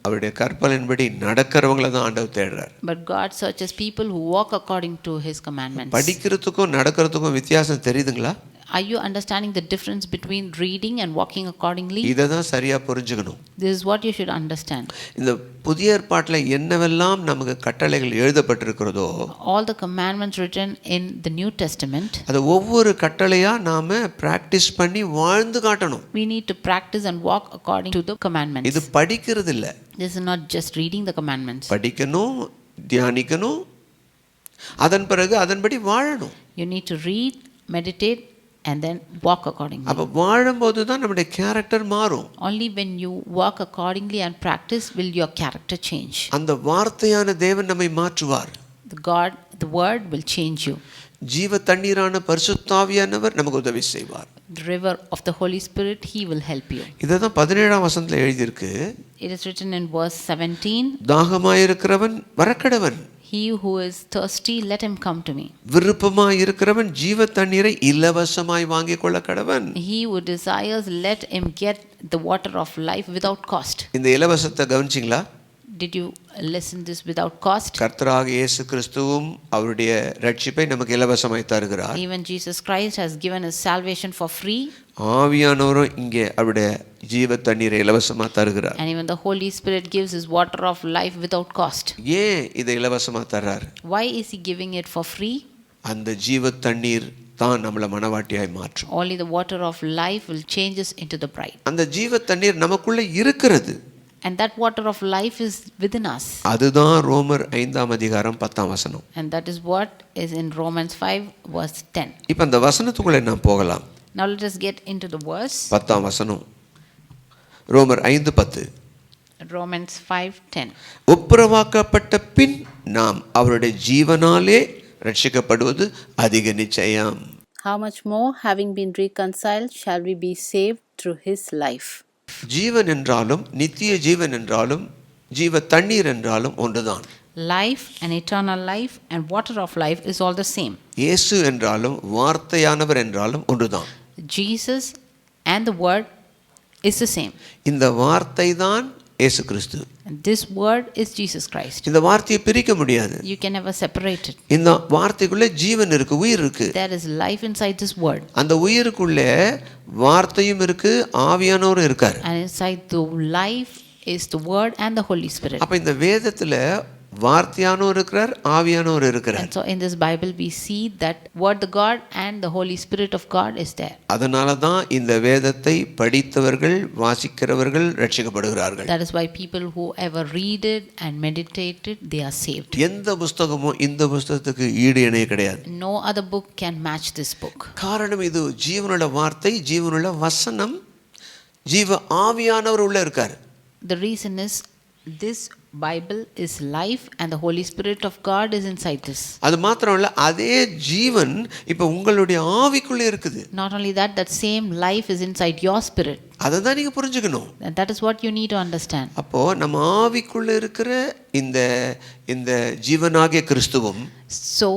அவருடைய கற்பனையின்படி நடக்கிறவங்கள தான் ஆண்டவர் தேடுறார். But God searches people who walk according to his commandments. படிக்கிறதுக்கும் நடக்கிறதுக்கும் வித்தியாசம் தெரியுதுங்களா? Are you understanding the difference between reading and walking accordingly? இத தான் சரியா புரிஞ்சுக்கணும். This is what you should understand. இந்த புதிய ஏற்பாட்டில் என்னவெல்லாம் நமக்கு கட்டளைகள் எழுதப்பட்டிருக்கிறதோ, all the commandments written in the New Testament, அது ஒவ்வொரு கட்டளையா நாம பிராக்டிஸ் பண்ணி வாழ்ந்து காட்டணும். we need to practice and walk according to the commandments. இது படிக்கிறது இல்ல. This is not just reading the commandments. படிக்கணும், தியானிக்கணும், அதன் பிறகு அதன்படி வாழணும். You need to read, meditate, and then walk accordingly. அப்போ வாழும்போது தான் நம்முடைய கேரக்டர் மாறும். Only when you walk accordingly and practice will your character change. அந்த வார்த்தையான தேவன் நம்மை மாற்றுவார். The word will change you. ஜீவ தண்ணீரான பரிசுத்தாவியானவர் நமக்கு உதவி செய்வார். The river of the Holy Spirit, he will help you. இததான் 17ஆம் வசனத்துல எழுதியிருக்கு. It is written in verse 17. தாகமாயிருக்கிறவன் வரக்கடவன். He who is thirsty, let him come to me. விருப்பமாயிருக்கிறவன் ஜீவ தண்ணீரை இலவசமாய் வாங்கிக் கொள்ள கடவன். He who desires, let him get the water of life without cost. இந்த இலவசத்தை கவனிச்சிங்களா? Did you listen this without cost? கர்த்தராகிய இயேசு கிறிஸ்துவும் அவருடைய ரட்சிப்பை நமக்கு இலவசமாய் தருகிறார். Even Jesus Christ has given us salvation for free. ஆவியானவரும் இங்கே அவருடைய ஜீவ தண்ணீரை இலவசமா தருகிறார். And even the Holy Spirit gives his water of life without cost. ஏன் இதை இலவசமா தர்றார்? Why is he giving it for free? அந்த ஜீவ தண்ணீர் தான் நம்மள மனவாட்டியாய் மாற்றும். Only the water of life will change us into the bride. அந்த ஜீவ தண்ணீர் நமக்குள்ள இருக்கிறது. And that water of life is within us. அதுதான் ரோமர் 5ஆம் அதிகாரம் 10ஆம் வசனம். And that is what is in Romans 5 verse 10. இப்போ அந்த வசனத்துக்குள்ள நாம் போகலாம். Now let us get into the verse. 10ஆம் வசனம். ரோமர் 5:10. Romans 5:10. ஒப்புரவாக்கப்பட்ட பின் நாம் அவருடைய ஜீவனாலே ரட்சிக்கப்படுவது அதிக நிச்சயம். How much more, having been reconciled, shall we be saved through his life? ஜீவன் என்றாலும் நித்திய ஜீவன் என்றாலும் ஜீவ தண்ணீர் என்றாலும் ஒன்றுதான். Life and eternal life and water of life is all the same. இயேசு என்றாலும் வார்த்தையானவர் என்றாலும் ஒன்றுதான். Jesus and the word is the same. இந்த வார்த்தை தான் இயேசு கிறிஸ்து. And this word is Jesus Christ. இந்த வார்த்தையை பிரிக்க முடியாது. You can never separate it. இந்த வார்த்தைக்குள்ள ஜீவன் இருக்கு, உயிர் இருக்கு. There is life inside this word. அந்த உயிருக்குள்ள வார்த்தையும் இருக்கு, ஆவியானவரும் இருக்கார். And inside the life is the word and the Holy Spirit. அப்ப இந்த வேதத்துல வார்த்தையானவர் இருக்கிறார், ஆவியானவர் இருக்கிறார். And so in this Bible we see that word of God and the Holy Spirit of God is there. அதனால தான் இந்த வேதத்தை படித்தவர்கள் வாசிக்கிறவர்கள் ரட்சிக்கப்படுகிறார்கள். That is why people who ever read it and meditate it, they are saved. எந்த புத்தகமும் இந்த புத்தகத்துக்கு ஈடு இணை கிடையாது. No other book can match this book. காரணம் இது ஜீவனுள்ள வார்த்தை, ஜீவனுள்ள வசனம், ஜீவ ஆவியானவர் உள்ள இருக்கார். The reason is this Bible is life and the Holy Spirit of God is inside this. அது மாத்திரம் இல்ல, அதே ஜீவன் இப்ப உங்களுடைய ஆவிக்குள்ள இருக்குது. Not only that, that same life is inside your spirit. அதை தான் நீங்க புரிஞ்சுக்கணும். And that is what you need to understand. அப்போ நம்ம ஆவிக்குள்ள இருக்கிற இந்த இந்த ஜீவனாகிய கிறிஸ்துவும், So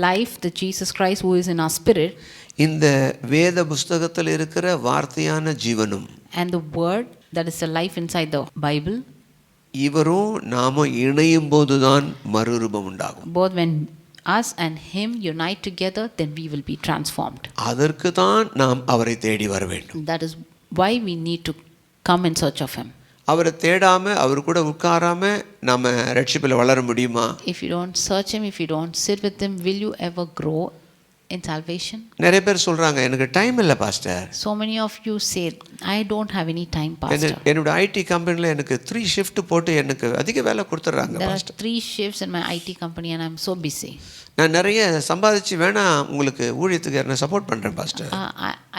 life, the Jesus Christ who is in our spirit, இந்த வேத புஸ்தகத்தில் இருக்கிற வார்த்தையான ஜீவனும், and the word that is the life inside the Bible, இவரும் நாம இணையும் போதுதான் மறுரூபம் உண்டாகும். both when us and him unite together, then we will be transformed. அதற்கு தான் நாம் அவரை தேடி வர வேண்டும். That is why we need to come in search of him. அவரை தேடாம அவர் கூட உட்காராம நாம ரட்சிப்பில் வளர முடியுமா? If you don't search him, if you don't sit with him, will you ever grow in salvation? நிறைய பேர் சொல்றாங்க, எனக்கு டைம் இல்லை pastor. So many of you say, I don't have any time, pastor. என்னோட ஐடி கம்பெனில எனக்கு 3 shift போட்டு எனக்கு அதிக வேலை கொடுத்துறாங்க There are pastor. 3 shifts in my IT company and I'm so busy. நான் நிறைய சம்பாதிச்சு வேணா உங்களுக்கு ஊழியத்துக்கு என்ன சப்போர்ட் பண்றேன் pastor.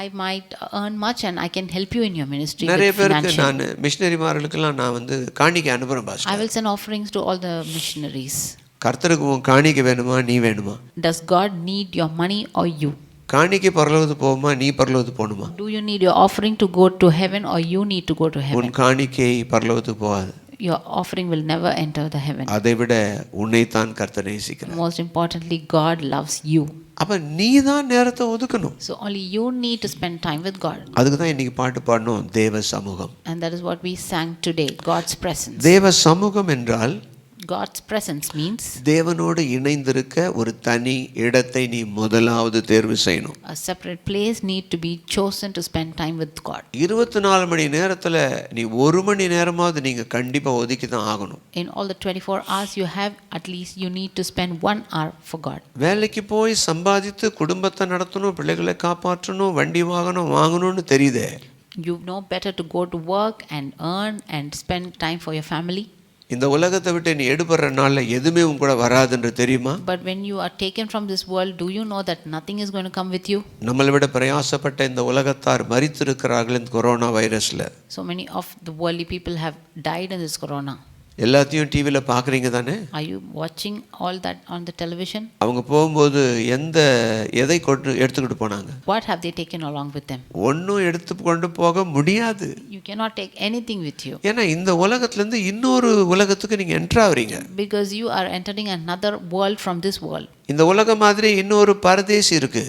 I might earn much and I can help you in your ministry நிறைய with பேருக்கு financial. நான் மிஷனரிமார்களுக்கெல்லாம் நான் வந்து காணிக்கை அனுப்புறேன் I pastor. will send offerings to all the missionaries. கர்த்தருக்கு உன் காணிக்கை வேணுமா, நீ வேணுமா? Does God need your money or you? காணிக்கை பரலோகத்துக்கு போகுமா, நீ பரலோகத்துக்கு போகணுமா? Do you need your offering to go to heaven or you need to go to உன் heaven? காணிக்கை பரலோகத்துக்கு போகாது. Your offering will never enter the heaven. அதை விட உன்னைத்தான் கர்த்தர் நேசிக்கிறார். Most importantly, God loves you. அப்ப நீ தான் நேரத்தை ஒதுக்கணும். So only you need to spend time with God. அதுக்கு தான் இன்னைக்கு பாட்டு பாடணும், தேவ சமூகம். And that is what we sang today, God's presence. தேவ சமூகம் என்றால் God's presence means தேவனோடு இணைந்திருக்க ஒரு தனி இடத்தை நீ முதலாவது தேர்வு செய்யணும். a separate place need to be chosen to spend time with God. 24 மணி நேரத்துல நீ 1 மணி நேரமாவது நீங்க கண்டிப்பா ஒதுக்கி தான் ஆகணும். In all the 24 hours you have, at least you need to spend 1 hour for God. வேலைக்கு போய் சம்பாதித்து குடும்பத்தை நடத்தணும், பிள்ளைகளை காப்பாற்றணும், வண்டி வாகனம் வாங்கணும்னு தெரியுதே. You know better to go to work and earn and spend time for your family. இந்த உலகத்தை விட்டு நீ எடுபடுற நாள்ல எதுவுமே உன் கூட வராதுன்னு தெரியுமா? But when you are taken from this world, do you know that nothing is going to come with you? நம்மளை விட பிரயாசப்பட்ட இந்த உலகத்தார் மரித்திருக்கிறார்கள் இந்த corona வைரஸ்ல. So many of the worldly people have died in this corona. எல்லாத்தையும் டிவியில பாக்குறீங்க தானே? Are you watching all that on the television? அவங்க போகும்போது எதை எடுத்துக்கிட்டு போனாங்க? What have they taken along with them? ஒன்னும் எடுத்து கொண்டு போக முடியாது. You cannot take anything with you. ஏன்னா இந்த உலகத்துல இருந்து இன்னொரு உலகத்துக்கு நீங்க enter ஆவறீங்க. Because you are entering another world from this world. இந்த உலகம் மாதிரி இன்னொரு பரதேசி இருக்கு.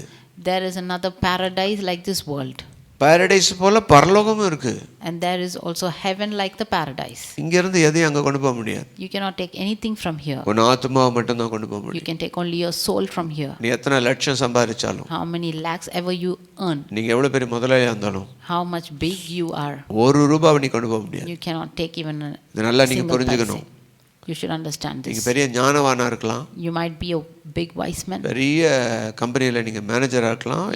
There is another paradise like this world. Paradise போல பரலோகமும் இருக்கு. And there is also heaven like the paradise. இங்க இருந்து எதையும் அங்க கொண்டு போக முடியாது. You cannot take anything from here. உன் ஆத்மாவை மட்டும் தான் கொண்டு போக You முடியும். can take only your soul from here. நீ எத்தனை லட்சம் சம்பாதிச்சாலும், How many lakhs ever you earn, நீங்க எவ்வளவு பெரிய முதலாளியா இருந்தாலும், how much big you are, ஒரு ரூபாவை நீ கொண்டு போக முடியாது. you cannot take even a இது நல்லா நீங்க single புரிஞ்சுக்கணும். paise. You should understand நீங்க this. பெரிய ஞானவானா இருக்கலாம், You might be a big wise man. பெரிய கம்பெனில நீங்க மேனேஜரா இருக்கலாம்,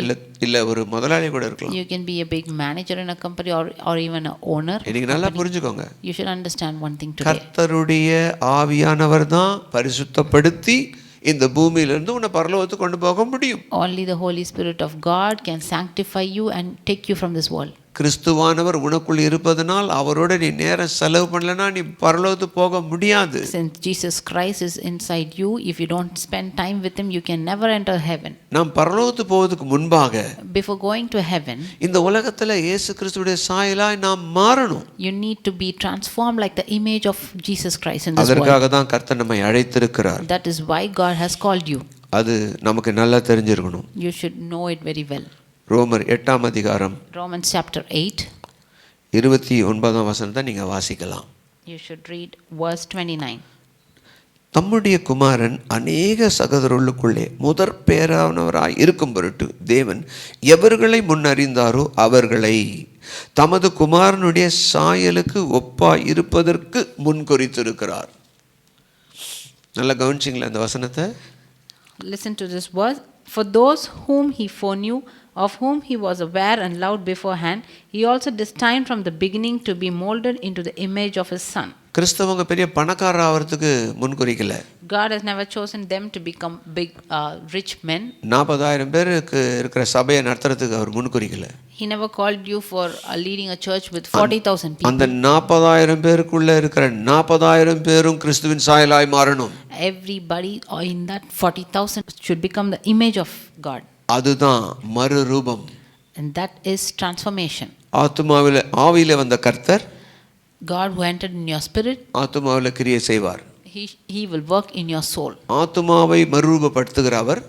இல்ல ஒரு முதலாளி கூட இருக்கலாம். You can be a big manager in a company or even an owner. நீங்க நல்லா புரிஞ்சுக்கோங்க. You should understand one thing today. கர்த்தருடைய ஆவியானவர் தான் பரிசுத்தப்படுத்தி இந்த பூமியில இருந்து உன்னை பரலோகத்துக்கு கொண்டு போக முடியும். Only the Holy Spirit of God can sanctify you and take you from this world. கிறிஸ்துவானவர் உனக்குள் இருப்பதனால் அவரோட நீ நேரம் செலவு பண்ணலனா நீ பரலோகத்துக்கு போக முடியாது. Since Jesus Christ is inside you, if you don't spend time with him, you can never enter heaven. நாம் பரலோகத்துக்கு போவதற்கு முன்பாக Before going to heaven, இந்த உலகத்துல இயேசு கிறிஸ்துவுடைய சாயலாய் நாம் மாறணும். you need to be transformed like the image of Jesus Christ in this world. அதற்காக தான் கர்த்தர் நம்மை அழைத்திருக்கிறார். That is why God has called you. அது நமக்கு நல்லா தெரிஞ்சிருக்கணும். You should know it very well. ரோமர் 8ஆம் அதிகாரம் Romans chapter 8. 29ஆம் வசனத்தை நீங்க வாசிக்கலாம். You should read verse 29. தம்முடைய குமாரன் அநேக சகோதரர்களுக்குள்ளே முதற் பேரானவராய் இருக்கும் பொருட்டு தேவன் எவர்களை முன்னறிந்தாரோ அவர்களை தமது குமாரனுடைய சாயலுக்கு ஒப்பாய் இருப்பதற்கு முன்குறித்திருக்கிறார். நல்லா கவனிச்சிங்களா இந்த வசனத்தை? Listen to this verse. For those whom he foreknew, of whom he was aware and loved beforehand, he also destined from the beginning to be molded into the image of his son. கிறிஸ்தவங்க பெரிய பணக்காரர் ஆகிறதுக்கு முன்குறிக்கல. God has never chosen them to become big rich men. 40,000 பேருக்கு இருக்கிற சபையை நடத்துறதுக்கு அவர் முன்குறிக்கல. He never called you for leading a church with 40,000 people. அந்த 40,000 பேருக்குள்ள இருக்கிற 40,000 பேரும் கிறிஸ்துவின் சாயலாய் மாறணும். Everybody in that 40,000 should become the image of God. அதுதான் மறுரூபம். And that is transformation. ஆவியில வந்த கர்த்தர் God who entered in your spirit, ஆத்துமாவில கிரியை செய்வார். he will work in your soul. ஆத்துமாவை மறுரூபப்படுத்துகிறவர்,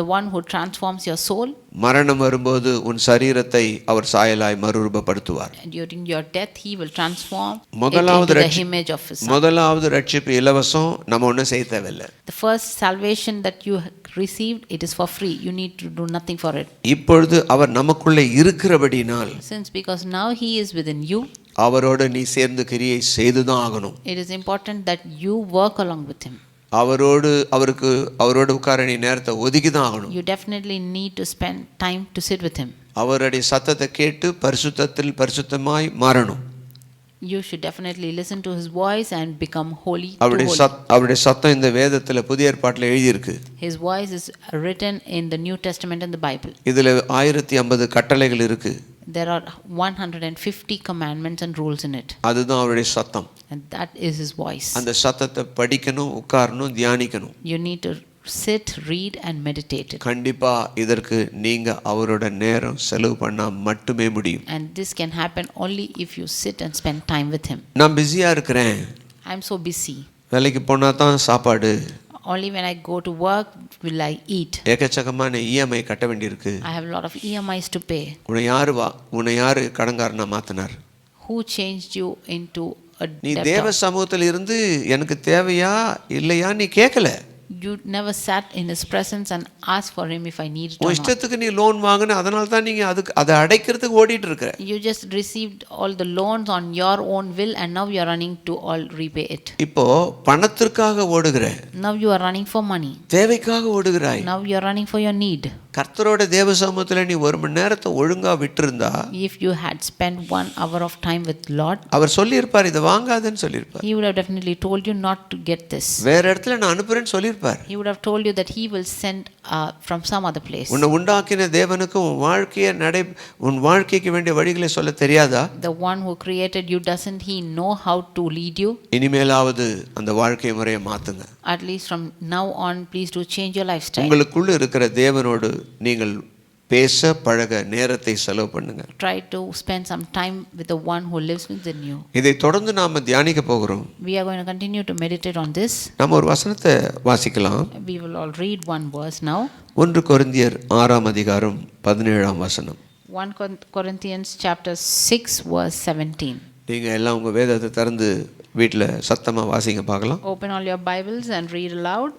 The one who transforms your soul. மரணம் வரும்போது உன் சரீரத்தை அவர் சாயலாய் மறுரூபப்படுத்துவார். During your death he will transform முதலாவது into the image of his son. முதலாவது ரட்சிப்பு இலவசம், நம்ம ஒன்றும் செய்ய தேவையில்லை. The first salvation that you received, it is for free. You need to do nothing for it. இப்பொழுது அவர் நமக்குள்ளே இருக்கிறபடினால், Since because now he is within you, அவரோடு நீ சேர்ந்து கிரியை செய்துதான் ஆகணும். it is important that you work along with him. அவரோடு உட்கார நீ நேரத்தை ஒதுக்கி தான் ஆகணும். You definitely need to spend time to sit with him. அவருடைய சத்தத்தை கேட்டு பரிசுத்தத்தில் பரிசுத்தமாய் மாறணும். You should definitely listen to his voice and become holy. அவருடைய சத்தம் இந்த வேதத்துல புதிய ஏற்பாட்டில் எழுதி இருக்கு. His voice is written in the New Testament and the Bible. இதுல 1050 கட்டளைகள் இருக்கு. There are 150 commandments and rules in it. அதுதான் அவருடைய சத்தம். And that is his voice. அந்த சத்தத்தை படிக்கணும், உட்காரணும், தியானிக்கணும். You need to sit, read and meditate it. கண்டிப்பா இதற்கு நீங்க அவரோட நேரம் செலவு பண்ணா மட்டுமே முடியும். And this can happen only if you sit and spend time with him. நான் பிஸியா இருக்கிறேன், I am so busy. வேலைக்கு போனா தான் சாப்பாடு, Only when I go to work will I eat. ஏக்கச்சக்கமான இஎம்ஐ கட்ட வேண்டியிருக்கு. I have a lot of EMIs to pay. உன்னை யாரு கடன்காரனா மாத்தினார்? Who changed you into a நீ debtor? தேவ சமூகத்தில் இருந்து எனக்கு தேவையா இல்லையா நீ கேட்கல. You never sat in his presence and asked for him if I need it or உன் not. இஷ்டத்துக்கு நீ லோன் வாங்குன, அதனால தான் நீங்க அதை அடைக்கிறதுக்கு ஓடிட்டு இருக்க. You just received all the loans on your own will and now you are running to all repay it. இப்போ பணத்திற்காக ஓடுகிற, Now you are running for money. தேவைக்காக ஓடுகிறாய். Now you are running for your need. கர்த்தரோட தேவ சமூகத்துல நீ 1 மணி நேரத்தை ஒழுங்கா விட்டிருந்தா If you had spent 1 hour of time with Lord, அவர் சொல்லியிருப்பார், இதை வாங்காதன்னு சொல்லியிருப்பார். He would have definitely told you not to get this. வேற இடத்துல நான் அனுப்புறேன்னு சொல்லியிருப்பார். He would have told you that He will send from some other place. உன்னை உண்டாக்கின தேவனுக்கு உன் வாழ்க்கைக்கு வேண்டிய வழிகளை சொல்ல தெரியாதா? The one who created you, doesn't He know how to lead you? இனிமேலாவது அந்த வாழ்க்கை முறையை மாத்துங்க. At least from now on, please do change your lifestyle. உங்களுக்குள்ள இருக்கிற தேவனோடு நீங்கள் பேச பழக நேரத்தை செலவு பண்ணுங்க. Try to spend some time with the one who lives within you. இதை தொடர்ந்து நாம தியானிக்க போகிறோம். We are going to continue to meditate on this. நம்ம ஒரு வசனத்தை வாசிக்கலாம். We will all read one verse now. 1 கொரிந்தியர் 6ஆம் அதிகாரம் 17ஆம் வசனம். 1 Corinthians chapter 6 verse 17. நீங்க எல்லாம் உங்க வேதத்தை திறந்து வீட்டில் சத்தமா வாசிங்க பார்க்கலாம். Open all your Bibles and read aloud.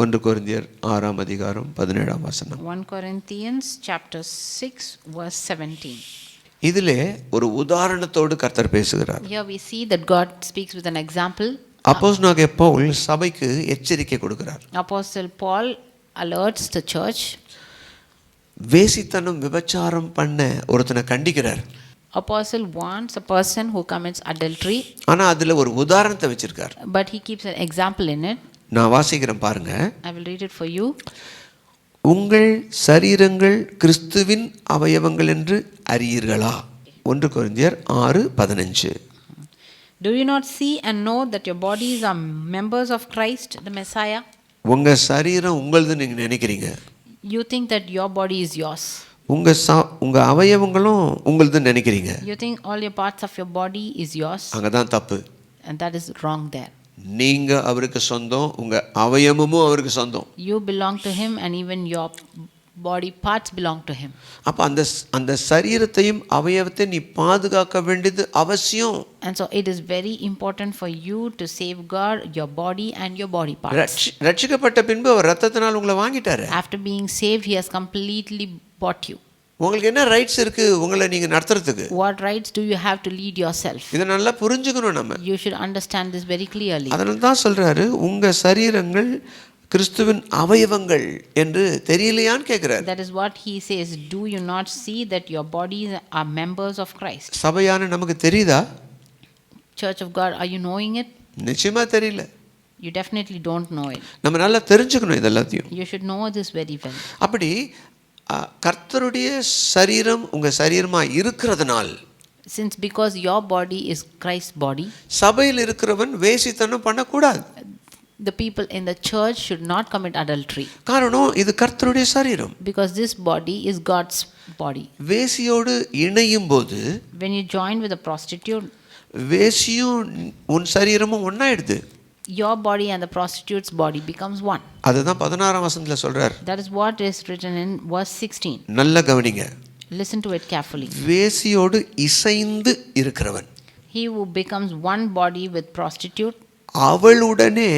1 கொரிந்தியர் 6ஆம் அதிகாரம் 17ஆம் வசனம். 1 Corinthians chapter 6 verse 17. இதிலே ஒரு உதாரணத்தோடு கர்த்தர் பேசுகிறார். Here we see that God speaks with an example. அப்போஸ்தலனாகிய பவுல் சபைக்கு எச்சரிக்கை கொடுக்கிறார். Apostle Paul alerts the church. வேசித்தனம் விபச்சாரம் பண்ண ஒருத்தனை கண்டிக்கிறார். Apostle warns a person who commits adultery, ஆனா அதுல ஒரு உதாரணத்தை வச்சிருக்கார். but he keeps an example in it. நான் வாசிக்கிறேன் பாருங்க. I will read it for you. உங்கள் சரீரங்கள் கிறிஸ்துவின் அவயவங்கள் என்று அறியீர்களா? 1 கொரிந்தியர் 6:15. Do you not see and know that your bodies are members of Christ the Messiah? உங்க சரீரம் உங்களுதுன்னு நீங்க நினைக்கிறீங்க. You think that your body is yours. உங்க அவயவங்களும் உங்களுதுன்னு நினைக்கிறீங்க. You think all your parts of your body is yours. அங்கதான் தப்பு. And that is wrong there. நீங்க அவருக்கு சொந்தம், உங்க அவயவமும் அவருக்கு சொந்தம். You belong to Him and even your body parts belong to Him. அப்ப அந்த சரீரத்தையும் அவயவத்தை நீ பாதுகாக்க வேண்டியது அவசியம். And so it is very important for you to safeguard your body and your body parts. ரட்சிக்கப்பட்ட பின்பு அவர் ரத்தத்தினால் உங்களை வாங்கிட்டாரு. After being saved, He has completely bought you. உங்களுக்கு என்ன ரைட்ஸ் இருக்கு உங்களை நீங்க நடத்துறதுக்கு? What rights do you have to lead yourself? இத நல்லா புரிஞ்சுக்கணும் நம்ம. You should understand this very clearly. அதனால தான் சொல்றாரு உங்க சரீரங்கள் கிறிஸ்துவின் அவயவங்கள் என்று தெரியலையான்னு கேக்குறாரு. That is what he says. Do you not see that your bodies are members of Christ? சபையான நமக்கு தெரியுதா? Church of God, are you knowing it? நிச்சயமா தெரியல. You definitely don't know it. நம்ம நல்லா தெரிஞ்சுக்கணும் இதெல்லாத்தையும். You should know this very well. அப்படி கர்த்தருடைய சரீரம் உங்க சரீரமா இருக்கிறதுனால், Since because your body is Christ's body, சபையில் இருக்கிறவன் வேசித்தனம் பண்ணக்கூடாது. the people in the church should not commit adultery. காரணம் இது கர்த்தருடைய சரீரம். Because this body is God's body. வேசியோடு இணையும் போது, When you join with a prostitute, வேசியும் உன் சரீரமும் ஒன்னாயிடுது. your body and the prostitute's body becomes one. அதுதான் 16ஆம் வசனத்துல சொல்றார். That is what is written in verse 16. நல்ல கவனிங்க. Listen to it carefully. வேசியோடு இசைந்து இருக்கிறவன், He who becomes one body with prostitute, அவளுடனே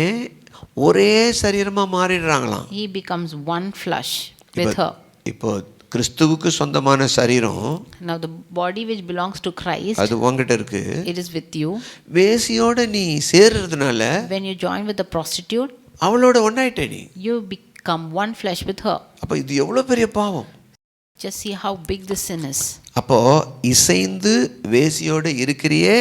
ஒரே சரீரமா மாறிடுறாங்களாம். he becomes one flesh with her. இப்போ கிறிஸ்துவுக்கு சொந்தமான சரீரம், Now the body which belongs to Christ, அது உங்ககிட்ட இருக்கு. it is with you. வேசியோட நீ சேர்றதுனால When you join with the prostitute, அவளோட ஒன்னாயிட்டே நீ. you become one flesh with her. அப்ப இது எவ்வளவு பெரிய பாவம். Just see how big the sin is. அப்போ இசைந்து வேசியோட இருக்கிறியே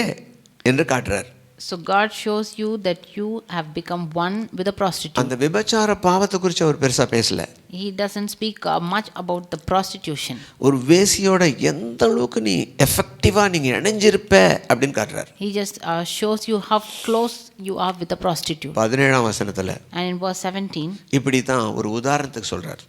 என்று காட்டுறார். So God shows you that you have become one with a prostitute. அந்த விபச்சார பாவத்தை குறித்து அவர் பெருசா பேசல. He doesn't speak much about the prostitution. ஒரு வேசியோட எந்த அளவுக்கு நீ எஃபெக்டிவா நீங்க இணைஞ்சிருப்ப அப்படின்னு காட்டுறார். He just shows you how close you are with the prostitute. 17ஆம் வசனத்துல And in verse 17, இப்படி தான் ஒரு உதாரணத்துக்கு சொல்றார்.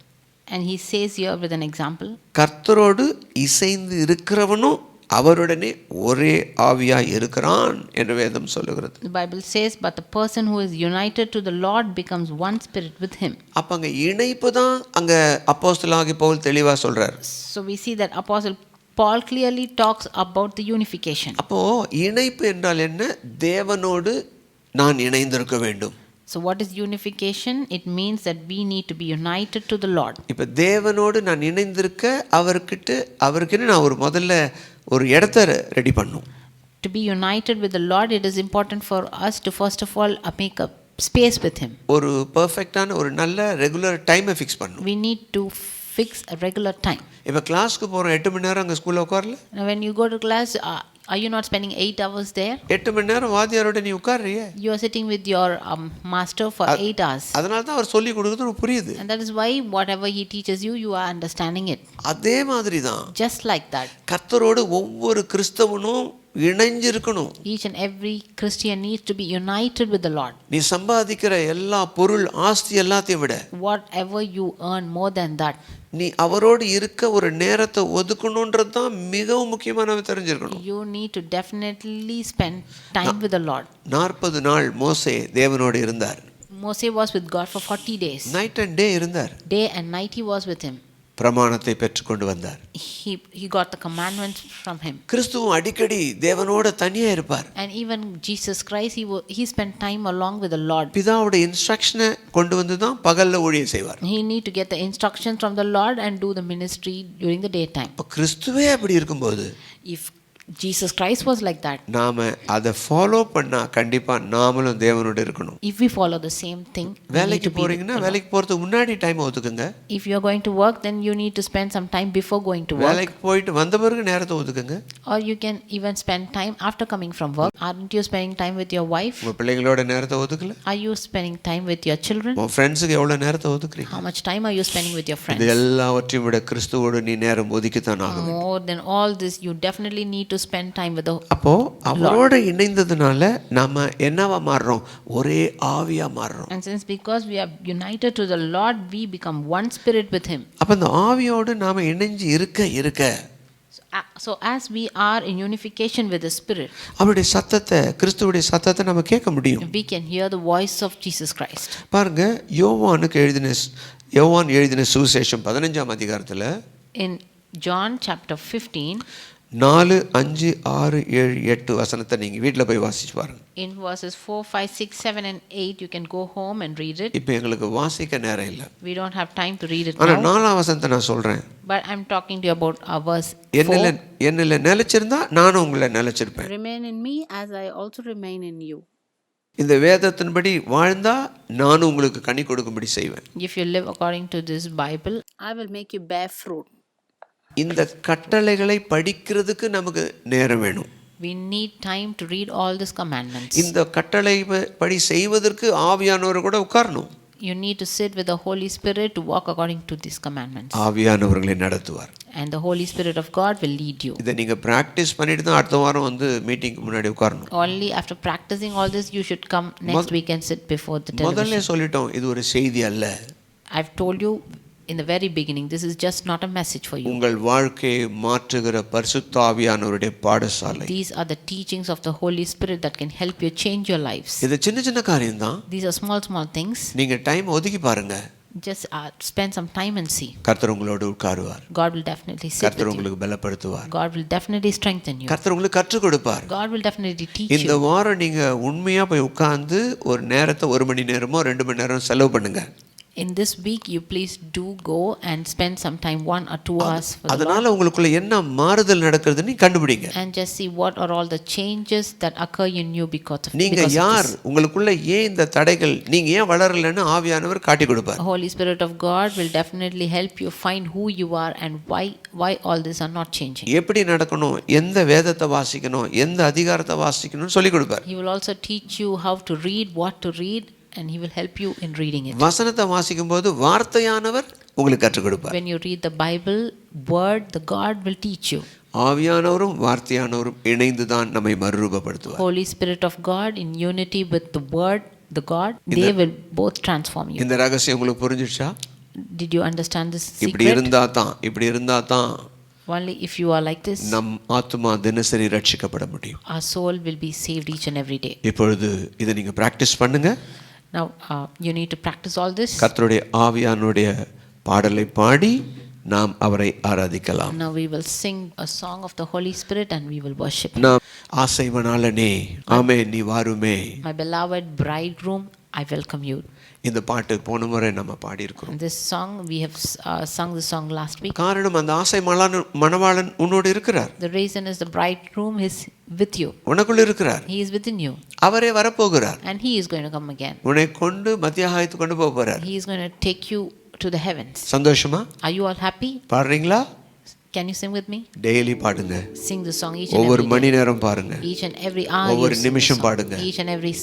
and he says here with an example, கர்த்தரோடு இசைந்து இருக்கிறவனும் அவருடனே ஒரே ஆவியா இருக்கிறான் என்று வேதம் சொல்லுகிறது. the Bible says, but the person who is united to the Lord becomes one spirit with him. அப்ப அங்க இணைப்பு தான் அங்க அப்போஸ்தலனாகிய பவுல் தெளிவா சொல்றார். So we see that Apostle Paul clearly talks about the unification. அப்போ இணைப்பு என்றால் என்ன? தேவனோடு நான் இணைந்திருக்க வேண்டும். So what is unification? It means that we need to be united to the Lord. இப்ப தேவனோடு நான் இணைந்திருக்க அவருக்கு நான் ஒரு முதல்ல ஒரு இடத்தை ரெடி பண்ணணும். To be united with the Lord, it is important for us to first of all make a space with him. ஒரு பெர்ஃபெக்ட்டான ஒரு நல்ல ரெகுலர் டைமை ஃபிக்ஸ் பண்ணணும். We need to fix a regular time. இப்போ கிளாஸ்க்கு போகிறோம் 8 மணி நேரம் அங்கே ஸ்கூலில் உட்காரல, Now, when you go to class, are you not spending 8 hours there? 8 மணி நேரம் வாத்தியாரோட நீ உட்கார்றியே. You are sitting with your master for 8 hours. அதனால தான் அவர் சொல்லி கொடுக்குறது உனக்கு புரியுது. And that is why whatever he teaches you, you are understanding it. அதே மாதிரி தான் Just like that. கர்த்தரோடு ஒவ்வொரு கிறிஸ்தவனும் இணைஞ்சிருக்கணும். Each and every Christian needs to be united with the Lord. நீ சம்பாதிக்கிற எல்லா பொருள் ஆஸ்தி எல்லாத்தையும் விட Whatever you earn, more than that, நீ அவரோடு இருக்க ஒரு நேரத்தை ஒதுக்கணுன்றது தான் மிகவும் முக்கியமாக நம்ம தெரிஞ்சிருக்கணும். you need to definitely spend time with the Lord. 40 நாள் மோசே தேவனோடு இருந்தார். Moses was with God for 40 days. Night and day இருந்தார். Day and night he was with him. பிரமாணத்தை பெற்றுக்கொண்டு வந்தார். He got the commandments from him. கிறிஸ்துவும் அடிக்கடி தேவனோட தனியா இருப்பார். And even Jesus Christ, he spent time along with the Lord. பிதாவோட இன்ஸ்ட்ரக்ஷனை கொண்டு வந்து தான் பகல்ல ஊழியம் செய்வார். He need to get the instructions from the Lord and do the ministry during the daytime. இப்போ கிறிஸ்துவே அப்படி இருக்கும்போது If Jesus Christ was like that, நாம அதை ஃபாலோ பண்ணா கண்டிப்பா நாமளும் தேவனோடு இருக்கணும். if we follow the same thing, வேலைக்கு போறீங்கன்னா வேலைக்கு போறதுக்கு முன்னாடி time ஒதுக்குங்க. if you are going to work, then you need to spend some time before going to work. வேலைக்கு போயிட்டு வந்த பிறகு நேரத்தை ஒதுக்குங்க. Or you can even spend time after coming from work. Aren't you spending time with your wife? உங்க பிள்ளைகளோட நேரத்தை ஒதுக்கல? Are you spending time with your children? உங்க ஃப்ரெண்ட்ஸுக்கு எவ்வளவு நேரத்தை ஒதுக்குறீங்க? How much time are you spending with your friends? இது எல்லாவற்றையும் விட கிறிஸ்துவோடு நீ நேரம் ஒதுக்கித்தான் ஆகும். More than all this, you definitely need to spend time with the அப்போ அவரோட இணைந்ததுனால நாம என்னவா மாறுறோம்? ஒரே ஆவியா மாறுறோம். And since because we are united to the Lord, we become one spirit with him. அப்ப அந்த ஆவியோடு நாம இணைஞ்சு இருக்க So as we are in unification with the Spirit, அவருடைய சத்தத்தை, கிறிஸ்துவுடைய சத்தத்தை நம்ம கேட்க முடியும். we can hear the voice of Jesus Christ. பாருங்க, யோவான் எழுதின சுவிசேஷம் 15ஆம் அதிகாரத்துல In John chapter 15, 4, 5, 6, 7, 8 வசனத்தை நீங்க வீட்ல போய் வாசிச்சு பாருங்க. in verses 4, 5, 6, 7 and 8, you can go home and read it. இப்போ எங்களுக்கு வாசிக்க நேரம் இல்ல. We don't have time to read it ஆனா now. 4ஆம் வசனத்தை நான் சொல்றேன். But I'm talking to you about verse 4. என்னில நிலைச்சிருந்தா நானும் உங்களை நிலைச்சிருப்பேன். Remain in me as I also remain in you. இந்த வேதத்தின்படி வாழ்ந்தா நானும் உங்களுக்கு கனி கொடுக்கும்படி செய்வேன். If you live according to this Bible, I will make you bear fruit. இந்த கட்டளைகளை படிக்கிறதுக்கு நமக்கு நேரம் வேணும். we need time to read all these commandments. இந்த கட்டளை படி செய்வதற்கு ஆவியானவர் கூட உட்காரணும். You need to sit with the Holy Spirit to walk according to these commandments. ஆவியானவர்களை நடத்துவார். And the Holy Spirit of God will lead you. இதை நீங்க பிராக்டிஸ் பண்ணிட்டு தான் அடுத்த வாரம் வந்து மீட்டிங்க்கு முன்னாடி உட்காரணும். Only after practicing all this you should come next week and sit before the television. முதல்ல சொல்லிட்டோம், இது ஒரு செய்தி அல்ல. I've told you in the very beginning, this is just not a message for you. உங்கள் வாழ்க்கையை மாற்றுகிற பரிசுத்த ஆவியானவருடைய பாடசாலை. These are the teachings of the Holy Spirit that can help you change your lives. இது சின்ன சின்ன காரியம் தான். These are small things. நீங்க டைம் ஒதுக்கி பாருங்க. Just spend some time and see. கர்த்தர் உங்களோடு உட்காருவார். God will definitely sit கர்த்தர் with you. உங்களுக்கு பலப்படுத்துவார். God will definitely strengthen you. கர்த்தர் உங்களுக்கு கற்றுக் கொடுப்பார். God will definitely teach இந்த you. வாரம் நீங்க உண்மையா போய் உட்கார்ந்து ஒரு நேரத்தை 1 மணி நேரமோ 2 மணி நேரம் செலவு பண்ணுங்க. In this week, you please do go and spend some time 1 or 2 hours for the Lord. அதனால உங்களுக்குள்ள என்ன மாறுதல் நடக்குதுன்னு கண்டுபிடிங்க. And just see what are all the changes that occur in you because of நீங்க யார், உங்களுக்குள்ள ஏன் இந்த தடைகள், நீங்க ஏன் வளரலன்னு ஆவியானவர் காட்டி கொடுப்பார். Holy Spirit of God will definitely help you find who you are and why all this are not changing. எப்படி நடக்கணும், எந்த வேதத்தை வாசிக்கணும், எந்த அதிகாரத்தை வாசிக்கணும்னு சொல்லி கொடுப்பார். He will also teach you how to read, what to read, and he will help you in reading it. வசனத்தை வாசிக்கும்போது வார்த்தையானவர் உங்களுக்கு கற்றுக் கொடுப்பார். When you read the Bible word, the God will teach you. ஆவியானவரும் வார்த்தையானவரும் இணைந்து தான் நம்மை மறுரூபப்படுத்துவார். Holy Spirit of God in unity with the word, the God, they will both transform you. இந்த ரகசியம் உங்களுக்கு புரிஞ்சிடுச்சா? Did you understand this இப்படி secret? இருந்தா தான் Only if you are like this, நம் ஆத்துமா தினசரி ரட்சிக்கப்பட முடியும். our soul will be saved each and every day. இப்பொழுது இதை நீங்க பிராக்டிஸ் பண்ணுங்க. Now you need to practice all this. கர்த்தருடைய ஆவியானுடைய பாடலை பாடி நாம் அவரை ஆராதிக்கலாம். Now we will sing a song of the Holy Spirit and we will worship. நாம் ஆசைவனாலனே ஆமென் நீ வாருமே. My beloved bridegroom, I welcome you. இந்த பாட்டு போன முறை நம்ம பாடி இருக்கிறோம். This song we have sung the song last week. காரணம் அந்த ஆசை மணவாளன் உன்னோடு இருக்கிறார். The reason is the bridegroom is with you. உனக்குள்ள இருக்கிறார். He is within you. அவரே வரப்போகிறார். And he is going to come again. உன்னை கொண்டு மத்தியாகாயத்துக்கு கொண்டு போக போறார். He is going to take you to the heavens. சந்தோஷமா? Are you all happy? பாடுறீங்களா? Can you sing with me? Daily பாடுங்க. Sing the song each and ஒவ்வொரு every மணி day. நேரம் பாருங்க. Each and every hour. ஒவ்வொரு you sing the நிமிஷம் song. பாடுங்க. Each and every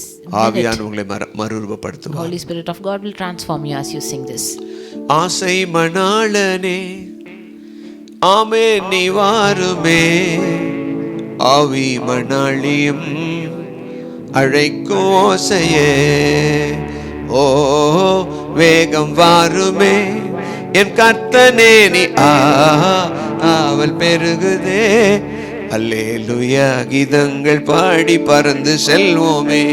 ஆவியான minute. உங்களை மறுரூபப்படுத்துவார். Holy Spirit of God will transform you as you sing this. ஆசை மணாளனே ஆமே நீ வாருமே, ஆவி மணாளியும் அழைக்கும் ஓசையே, ஓ வேகம் வாருமே என் கர்த்தனே நீ ஆவல் பெருகுதே, அல்லேலூயா கீதங்கள் பாடி பறந்து செல்வோமே.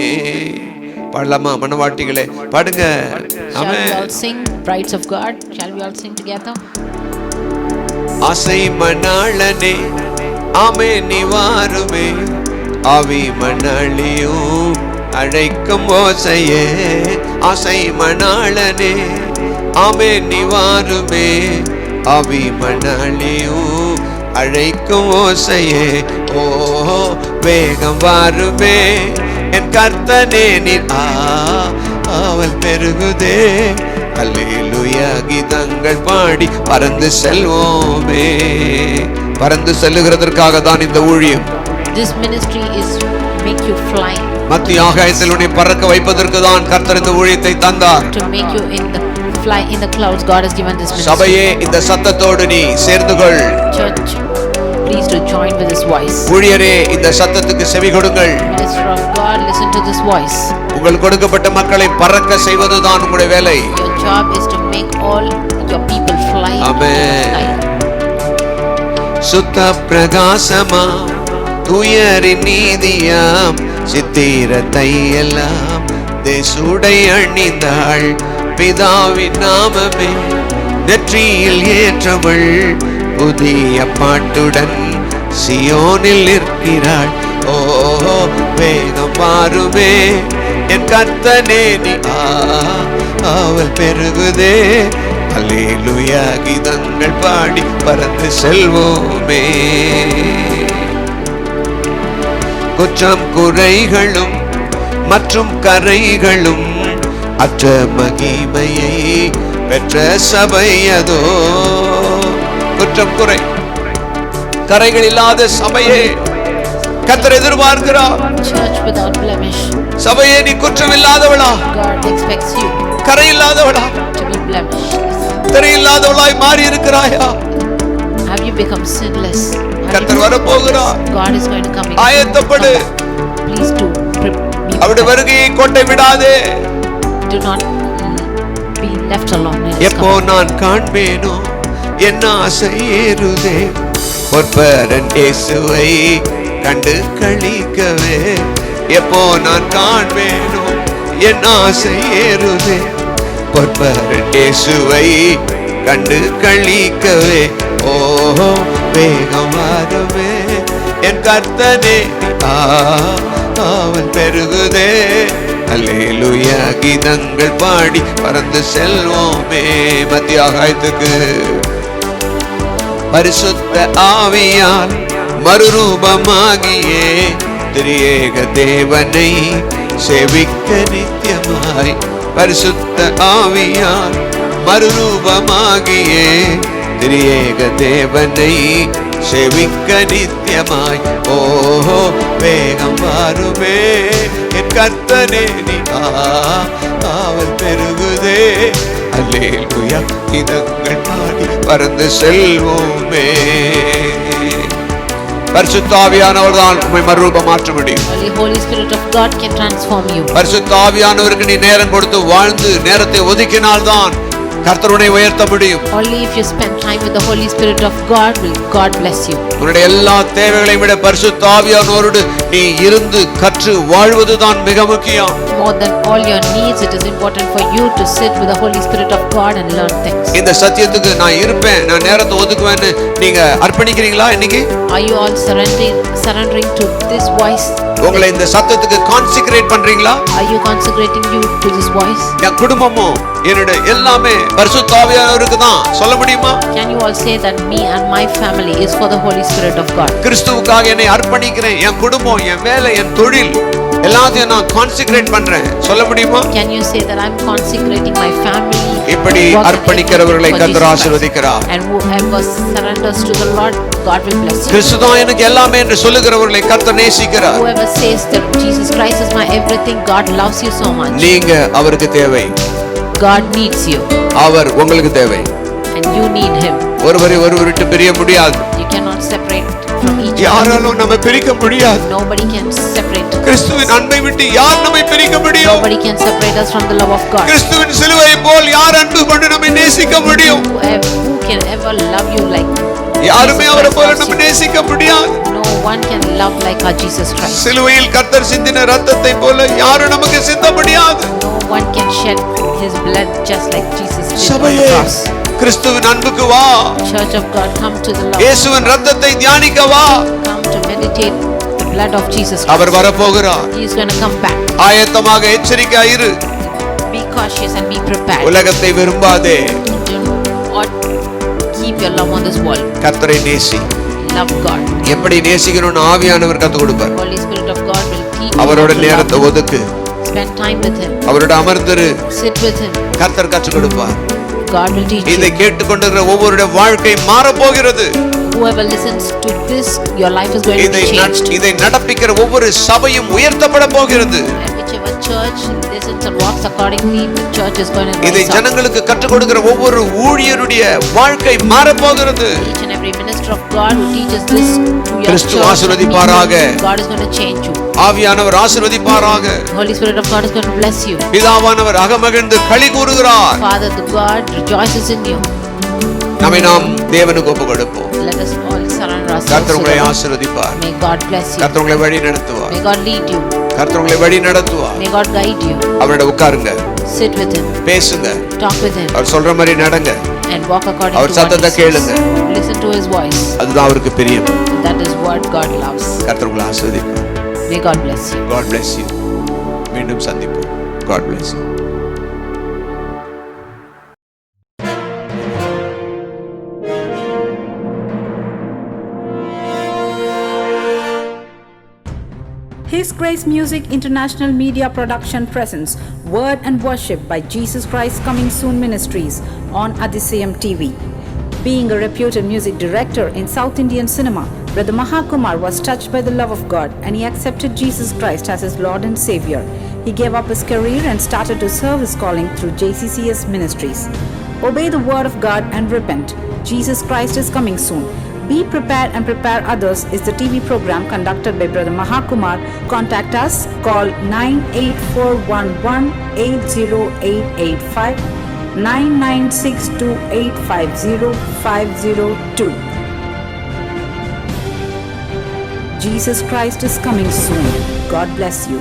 பாடலாமா மனவாட்டிகளே? பாடுங்க. Shall we all sing, brides of God? Shall we all sing together? ஆசை மணாளனே ஆமே நீ வாருமே, ஆவி மணாளியும் அழைக்கும் ஓசையே, ஆசை மணாளனே ஆமே நீ வாருமே, ஆவி மணாளியும் அழைக்கும் ஓசையே, ஓ வேகம் வாருமே என் கர்த்தனே நீ ஆவல் பெருகுதே, அல்லேலூயா கீதங்கள் பாடி பறந்து செல்வோமே. பறந்து செல்லுகிறதற்காக தான் இந்த ஊழியம். This ministry is make you fly. மத்திய ஆகாயத்தில் உன்னை பறக்க வைப்பதற்கு தான் கர்த்தர் இந்த ஊழியத்தை தந்தார். To make you fly in the clouds, God has given this ministry. சபையே இந்த சத்தத்தோடு நீ சேர்ந்து கொள். Church, please to join with this voice. ஊழியரே இந்த சத்தத்துக்கு செவி கொடுங்கள். Minister of God, listen to this voice. உங்கள் கொடுக்கப்பட்ட மக்களை பறக்க செய்வதுதான் உங்களுடைய வேலை. Your job is to make all your people fly. Amen. சுத்த பிரகாசமா துயரின் நீதியாம் சித்திரத்தை எல்லாம் தேசுடை அணிந்தாள், பிதாவின் நாமமே நெற்றியில் ஏற்றவள், புதிய பாட்டுடன் சியோனில் நிற்கிறாள், ஓ வேகம் மாறுமே என் கர்த்தனே நீ ஆவல் பெருகுதே, அல்லேலூயா கீதங்கள் பாடி பறந்து செல்வோமே. குற்றம் குறைகளும் மற்றும் கரைகளும் அற்ற மகிமையை பெற்ற சபையதோ, குற்றம் குறை கரைகள் இல்லாத சபையே கர்த்தர் எதிர்பார்க்கிறார். Church without blemish. சபையே நீ குற்றம் இல்லாதவளா? God expects you கரை இல்லாதவளா? to be blemished. கரை இல்லாதவளாய் மாறி இருக்கிறாயா? Have you become sinless? கர்த்தர் வரப்போகிறார். God is going to come. ஆயத்தப்படு. Please do. அவருடைய வருகையை கோட்டை விடாதே. Do not be left alone. எப்போ நான் காண்பேனோ என் ஆசை ஏறுதே, பொற்பரன் இயேசுவை கண்டு களிக்கவே, எப்போ நான் காண்பேனோ என் ஆசை ஏறுதே, பொற்பரன் இயேசுவை கண்டு களிக்கவே, ஓ வேகம் வாருமே என் கர்த்தனே ஆவல் பெருகுதே, அல்லேலூயா கீதங்கள் பாடி பறந்து செல்வோமே. மத்திய ஆகாயத்துக்கு பரிசுத்த ஆவியால் மறுரூபமாகியே திரியேக தேவனை சேவிக்க நித்தியமாய், பரிசுத்த ஆவியால் மறுரூபமாகியே திரியேக தேவனை சேவிக்க நித்தியமாய், ஓ வேகம் வாருமே என் கர்த்தனே நீ ஆவல் பெருகுதே, அல்லேலூயா கீதங்கள் பாடி பறந்து செல்வோமே. பரிசுத்த ஆவியானவர் தான் உம்மை மறுரூபம் மாற்ற முடியும். Only Holy Spirit of God can transform you. பரிசுத்த ஆவியானவருக்கு நீ நேரம் கொடுத்து வாழ்ந்து நேரத்தை ஒதுக்கினால்தான் கர்த்தருனை உயர்த்த முடியும். Only if you spend time with the Holy Spirit of God will God bless you. உன்னுடைய எல்லா தேவைகளையும் விட பரிசுத்த ஆவியானவரோடு நீ இருந்து கற்று வாழ்வதுதான் மிக முக்கியம். More than all your needs, it is important for you to sit with the Holy Spirit of God and learn things. இந்த சத்தியத்துக்கு நான் இருப்பேன், நான் நேரத்தை ஒதுக்குவேன்னு நீங்க அர்ப்பணிக்கிறீங்களா? இன்னைக்கு Are you all surrendering to this voice? உங்களை இந்த சத்தத்துக்கு கான்சிக்ரேட் பண்றீங்களா? Are you consecrating you to this voice? என் குடும்பமும் என்னுடைய எல்லாமே பரிசுத்த ஆவியானவருக்கு தான் சொல்ல முடியுமா? Can you all say that me and my family is for the Holy Spirit of God? கிறிஸ்துவுக்காக என்னை அர்ப்பணிக்கிறேன், என் குடும்பம், என் வேலை, என் தொழில் எல்லாத்தையும் நான் கான்செக்ரேட் பண்றேன் சொல்ல முடியுமா? Can you say that I'm consecrating my family? இப்படி work அர்ப்பணிக்கிறவர்களை for கர்த்தர் Jesus Christ. ஆசீர்வதிக்கிறார். And whoever surrenders to the Lord, God will bless you. கிறிஸ்து தான் எனக்கு எல்லாமே என்று சொல்லுகிறவர்களை கர்த்தர் நேசிக்கிறார். Whoever says that Jesus Christ is my everything, God loves you so much. நீங்க அவருக்கு தேவை, God needs you அவர் உங்களுக்கு தேவை. and you need him. ஒருவரை ஒருவர் விட்டு பிரிய முடியாது. You cannot separate from each other. யாராலும் நம்ம பிரிக்க முடியாது. Nobody can separate. கிறிஸ்துவின் அன்பை விட்டு யார் நம்மை பிரிக்க முடியும்? Nobody can separate us from the love of God. கிறிஸ்துவின் சிலுவையை போல் யார் அன்பு கொண்டு நம்மை நேசிக்க முடியும்? Who can ever love you like யாருமே அவரை போல நம்ம நேசிக்க முடியாது. No one can love like our Jesus Christ. சிலுவையில் கர்த்தர் சிந்தின இரத்தத்தை போல யாரும் நமக்கு சிந்த முடியாது. No one can shed his blood just like Jesus did on the சபையே, cross. கிறிஸ்துவின் அன்புக்கு வா. Church of God, come to the Lord. இயேசுவின் இரத்தத்தை தியானிக்க வா. Come to meditate the blood of Jesus Christ. அவர் வரப்போகிறார். He is going to come back. ஆயத்தமாக எச்சரிக்கையா இரு. Be cautious and be prepared. உலகத்தை விரும்பாதே. Do not keep your love on this world. கர்த்தரை நேசி. Love God. எப்படி நேசிக்கணும்னு ஆவியானவர் கற்றுக் கொடுப்பார். Holy Spirit of God will teach you அவரோட how to love நேரத்தை him. ஒதுக்கு. Spend time with him. அவரோட அமர்ந்திரு. Sit with him. கர்த்தர் கற்றுக் கொடுப்பார். God will teach இதை you. கேட்டுக்கொண்டிருக்கிற ஒவ்வொருடைய வாழ்க்கை மாறப் போகிறது. Whoever listens to this, your life is going to be changed. இதை நடப்பிக்கிற ஒவ்வொரு சபையும் உயர்த்தப்பட போகிறது. And whichever church listens and walks accordingly, the church is going to இதை rise up. ஜனங்களுக்கு கற்றுக் கொடுக்கிற ஒவ்வொரு ஊழியருடைய வாழ்க்கை மாறப் போகிறது. Each and every minister of God who teaches this to your Kristu church, ஆசீர்வதிப்பாராக. God is going to change you. ஆவியானவர் ஆசீர்வதிப்பாராக. Holy Spirit of God is going to bless you. பிதாவானவர் அகமகிழ்ந்து களி கூறுகிறார். Father, the God rejoices in you. நம்மை நாம் தேவனுக்கு ஒப்பு கொடுப்போம். Let us all surrender ourselves கர்த்தர் to உங்களை the Lord. ஆசீர்வதிப்பார். May God bless you. கர்த்தர் உங்களை வழி நடத்துவார். May God lead you. கர்த்தர் உங்களை வழி நடத்துவார். May God guide you. அவரோட உட்காருங்க, Sit with him. பேசுங்க, Talk with him. அவர் சொல்ற மாதிரி நடங்க. And walk according our to what he சத்தத்தை says. கேளுங்க. Listen to his voice. அதுதான் அவருக்கு பிரியம். That is what God loves. கர்த்தர் உங்களை ஆசீர்வதிப்பார். May God bless you. God bless you. மீண்டும் சந்திப்போம். God bless you. His Grace Music International Media Production presents Word and Worship by Jesus Christ Coming Soon Ministries on Adisayam TV. Being a reputed music director in South Indian cinema, Brother Mahakumar was touched by the love of God and he accepted Jesus Christ as his Lord and Savior. He gave up his career and started to serve his calling through JCCS Ministries. Obey the word of God and repent. Jesus Christ is coming soon. Be prepared and prepare others is the TV program conducted by Brother Mahakumar. Contact us. Call 98411-80885, 9962850502. Jesus Christ is coming soon. God bless you.